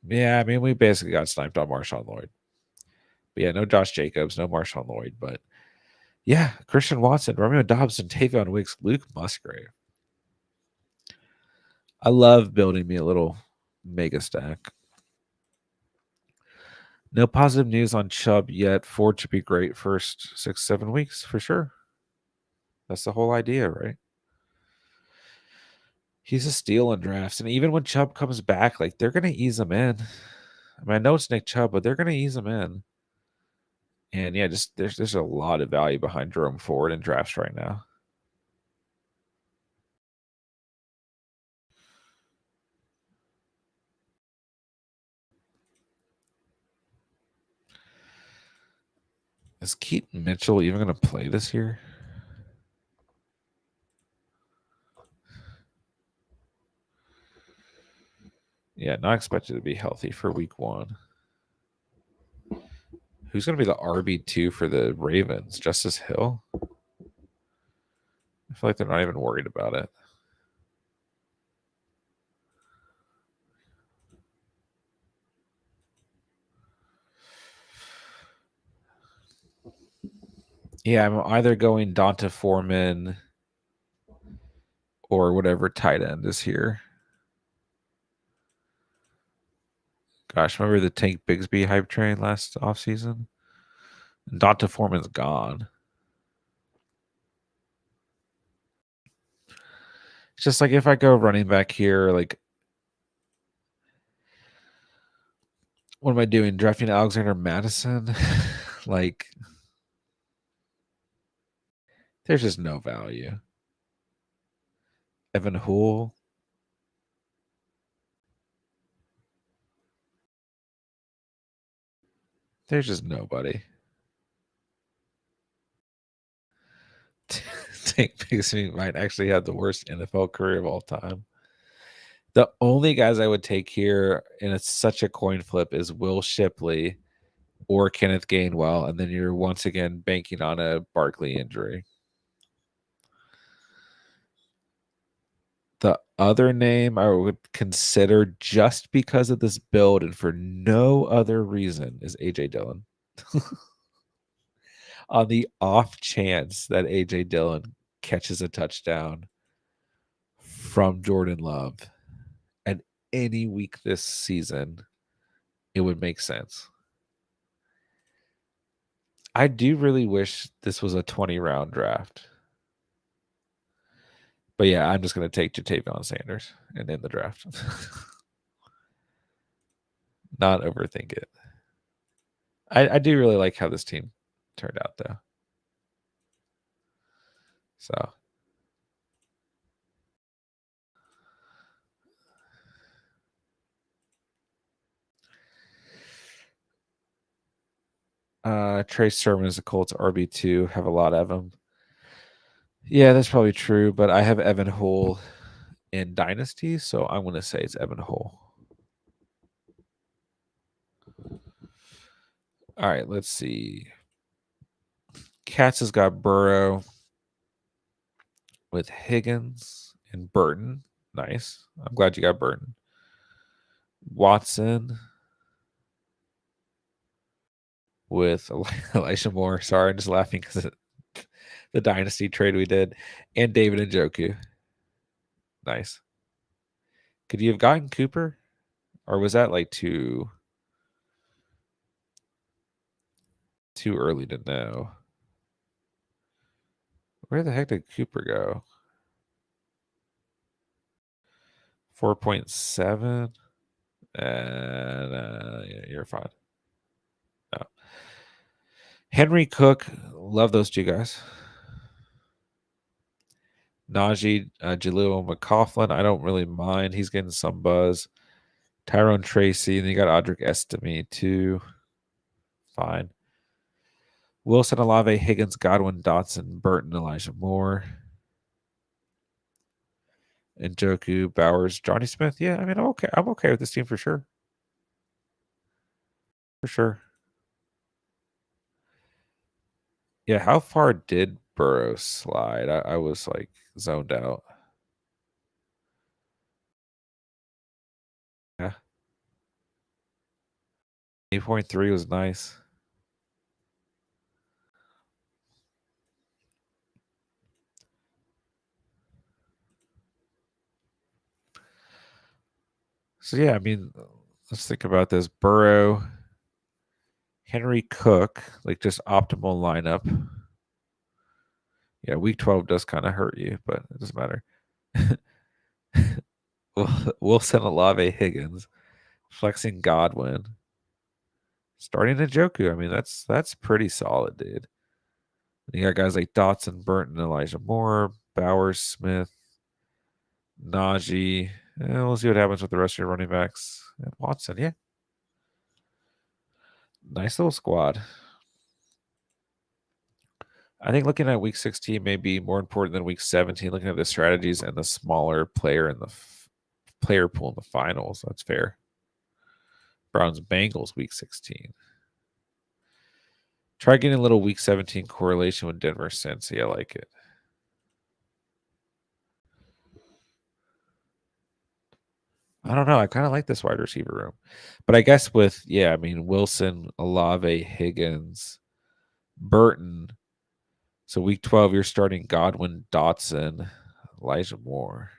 yeah, I mean, we basically got sniped on Marshawn Lloyd. But yeah, no Josh Jacobs, no Marshawn Lloyd, but yeah, Christian Watson, Romeo Dobbs, and Tavion Wicks, Luke Musgrave. I love building me a little mega stack. No positive news on Chubb yet. Ford should be great first 6-7 weeks for sure. That's the whole idea, right? He's a steal in drafts, and even when Chubb comes back, like they're gonna ease him in. I mean, I know it's Nick Chubb, but they're gonna ease him in. And yeah, just there's a lot of value behind Jerome Ford in drafts right now. Is Keaton Mitchell even going to play this year? Yeah, not expected to be healthy for week 1. Who's going to be the RB2 for the Ravens? Justice Hill? I feel like they're not even worried about it. Yeah, I'm either going Donta Foreman or whatever tight end is here. Gosh, remember the Tank Bigsby hype train last offseason? Donta Foreman's gone. It's just like if I go running back here, like, what am I doing? Drafting Alexander Madison? Like, there's just no value. Evan Hool. There's just nobody. Tank Bigsby might actually have the worst NFL career of all time. The only guys I would take here, and it's such a coin flip, is Will Shipley or Kenneth Gainwell, and then you're once again banking on a Barkley injury. The other name I would consider just because of this build and for no other reason is AJ Dillon. On the off chance that AJ Dillon catches a touchdown from Jordan Love at any week this season, it would make sense. I do really wish this was a 20-round draft. But yeah, I'm just going to take Jatavion Sanders and end the draft. Not overthink it. I do really like how this team turned out, though. So. Trey Sermon is the Colts RB2. Have a lot of them. Yeah, that's probably true, but I have Evan Hull in Dynasty, so I'm going to say it's Evan Hull. All right, let's see. Katz has got Burrow with Higgins and Burton. Nice. I'm glad you got Burton. Watson with Elisha Moore. Sorry, I'm just laughing because the Dynasty trade we did. And David Njoku. Nice. Could you have gotten Cooper? Or was that like too early to know? Where the heck did Cooper go? 4.7? Yeah, you're fine. No. Henry Cook, love those two guys. Najee, Jaleel McCaughlin, I don't really mind. He's getting some buzz. Tyrone Tracy, and then you got Audric Estime too. Fine. Wilson, Olave, Higgins, Godwin, Dotson, Burton, Elijah Moore, and Njoku, Bowers, Johnny Smith. Yeah, I mean, I'm okay. I'm okay with this team for sure. For sure. Yeah, how far did Burrow slide? I was like zoned out. Yeah. 8.3 was nice. So yeah, I mean, let's think about this. Burrow, Henry Cook, like just optimal lineup. Yeah, week 12 does kind of hurt you, but it doesn't matter. Wilson, Olave, Higgins, flexing Godwin, starting Njoku. I mean, that's pretty solid, dude. You got guys like Dotson, Burton, Elijah Moore, Bowers, Smith, Najee. We'll see what happens with the rest of your running backs. And Watson, yeah. Nice little squad. I think looking at week 16 may be more important than week 17, looking at the strategies and the smaller player in the player pool in the finals. That's fair. Browns Bengals week 16. Try getting a little week 17 correlation with Denver Cincy. I like it. I don't know. I kind of like this wide receiver room. But I guess with, Wilson, Olave, Higgins, Burton. So week 12, you're starting Godwin, Dotson, Elijah Moore,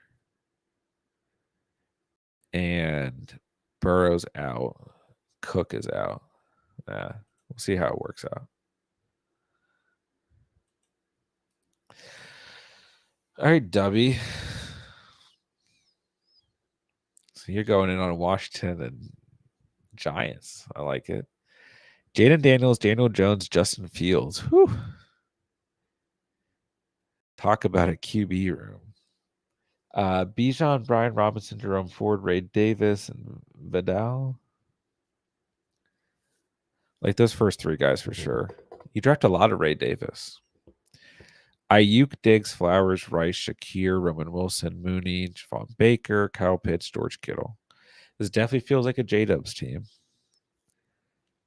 and Burrow's out. Cook is out. We'll see how it works out. All right, Dubby. So you're going in on Washington and Giants. I like it. Jaden Daniels, Daniel Jones, Justin Fields. Whew. Talk about a QB room. Bijan, Brian Robinson, Jerome Ford, Ray Davis, and Vidal. Like those first three guys for sure. You draft a lot of Ray Davis. Ayuk, Diggs, Flowers, Rice, Shakir, Roman Wilson, Mooney, Javon Baker, Kyle Pitts, George Kittle. This definitely feels like a J-Dubs team.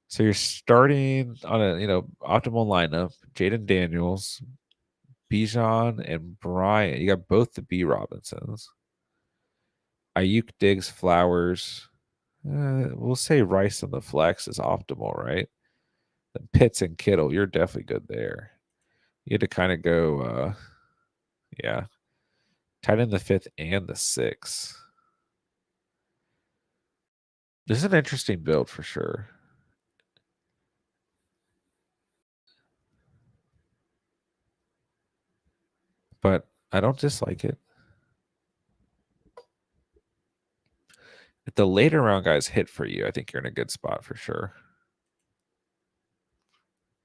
So you're starting on a optimal lineup. Jaden Daniels, Bijan, and Bryant. You got both the B Robinsons. Ayuk, Diggs, Flowers. We'll say Rice on the flex is optimal, right? Then Pitts and Kittle, you're definitely good there. You had to kind of go, tight in the 5th and the 6th. This is an interesting build for sure. But I don't dislike it. If the later round guys hit for you, I think you're in a good spot for sure.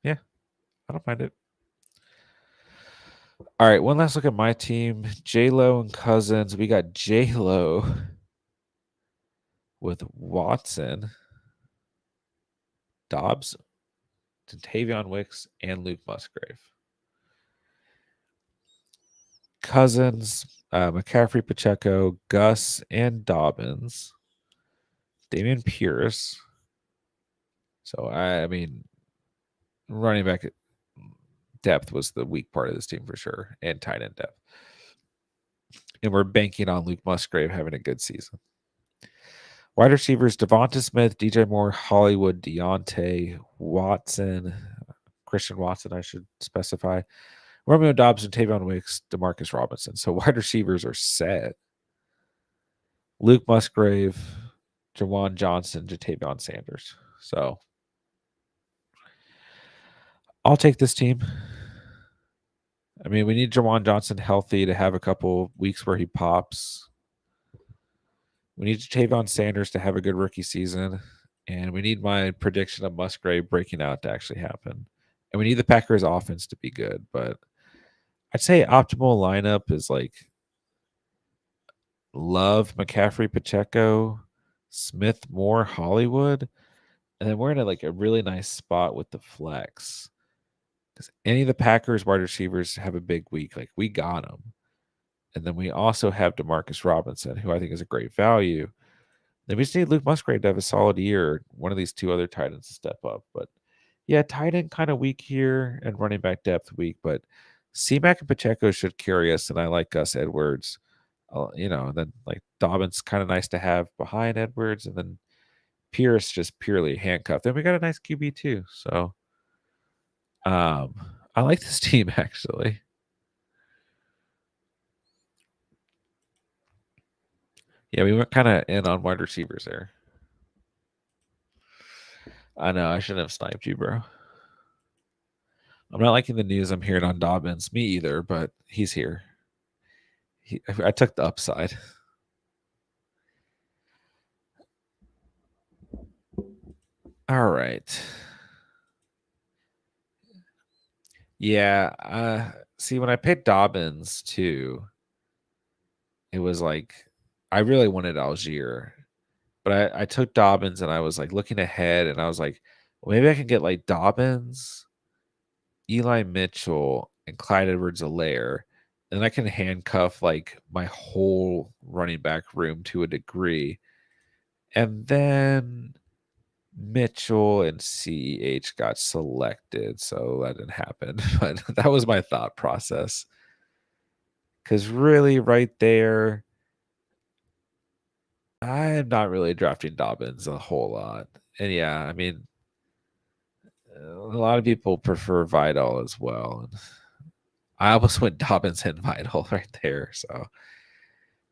Yeah, I don't mind it. All right, one last look at my team. J-Lo and Cousins. We got J-Lo with Watson, Dobbs, Tavion Wicks, and Luke Musgrave. Cousins, McCaffrey, Pacheco, Gus, and Dobbins. Damian Pierce. So, I mean, running back depth was the weak part of this team for sure, and tight end depth. And we're banking on Luke Musgrave having a good season. Wide receivers, Devonta Smith, DJ Moore, Hollywood, Deontay, Watson, Christian Watson, I should specify, Romeo Dobbs, and Tavion Wicks, Demarcus Robinson. So wide receivers are set. Luke Musgrave, Jawan Johnson, Jatavion Sanders. So I'll take this team. I mean, we need Jawan Johnson healthy to have a couple weeks where he pops. We need Jatavion Sanders to have a good rookie season. And we need my prediction of Musgrave breaking out to actually happen. And we need the Packers offense to be good. But I'd say optimal lineup is like Love, McCaffrey, Pacheco, Smith, Moore, Hollywood. And then we're in a really nice spot with the flex. Because any of the Packers wide receivers have a big week. Like we got them. And then we also have Demarcus Robinson, who I think is a great value. Then we just need Luke Musgrave to have a solid year. One of these two other tight ends to step up. But yeah, tight end kind of weak here and running back depth weak. But C-Mac and Pacheco should carry us. And I like Gus Edwards. And then like Dobbins kind of nice to have behind Edwards. And then Pierce just purely handcuffed. Then we got a nice QB too. So I like this team actually. Yeah, we went kind of in on wide receivers there. I know, I shouldn't have sniped you, bro. I'm not liking the news I'm hearing on Dobbins. Me either, but he's here. I took the upside. All right. Yeah. See, when I picked Dobbins too, it was like I really wanted Algier, but I took Dobbins and I was like looking ahead and I was like, well, maybe I can get like Dobbins, Eli Mitchell, and Clyde Edwards-Helaire, and I can handcuff like my whole running back room to a degree. And then Mitchell and CEH got selected, so that didn't happen. But that was my thought process. Because really, right there, I'm not really drafting Dobbins a whole lot. And yeah, I mean, a lot of people prefer Vidal as well. And I almost went Dobbins and Vidal right there. So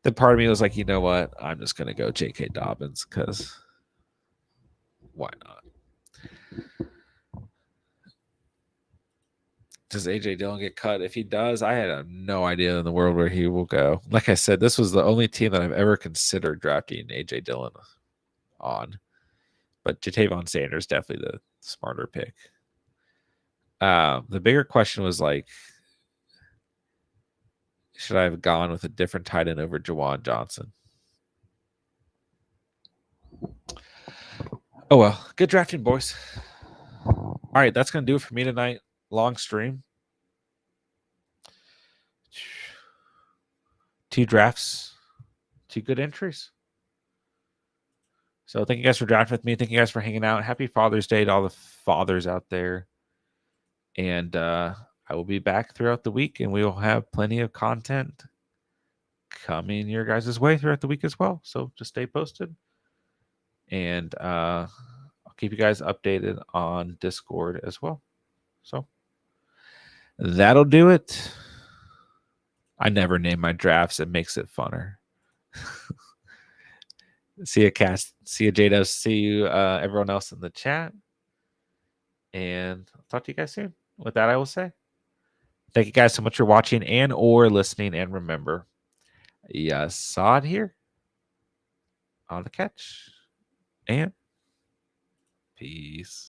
then part of me was like, you know what? I'm just going to go J.K. Dobbins because why not? Does AJ Dillon get cut? If he does, I had no idea in the world where he will go. Like I said, this was the only team that I've ever considered drafting AJ Dillon on. But Jatavon Sanders definitely the smarter pick. The bigger question was like, should I have gone with a different tight end over Jawan Johnson? Oh well, good drafting, boys. All right, that's gonna do it for me tonight. Long stream. 2 drafts, 2 good entries. So thank you guys for drafting with me. Thank you guys for hanging out. Happy Father's Day to all the fathers out there. And I will be back throughout the week, and we will have plenty of content coming your guys' way throughout the week as well. So just stay posted. And I'll keep you guys updated on Discord as well. So that'll do it. I never name my drafts. It makes it funner. See you, Cass. See you, Jada. See you, everyone else in the chat. And I'll talk to you guys soon. With that, I will say thank you guys so much for watching and or listening. And remember, you saw it here on the catch. And peace.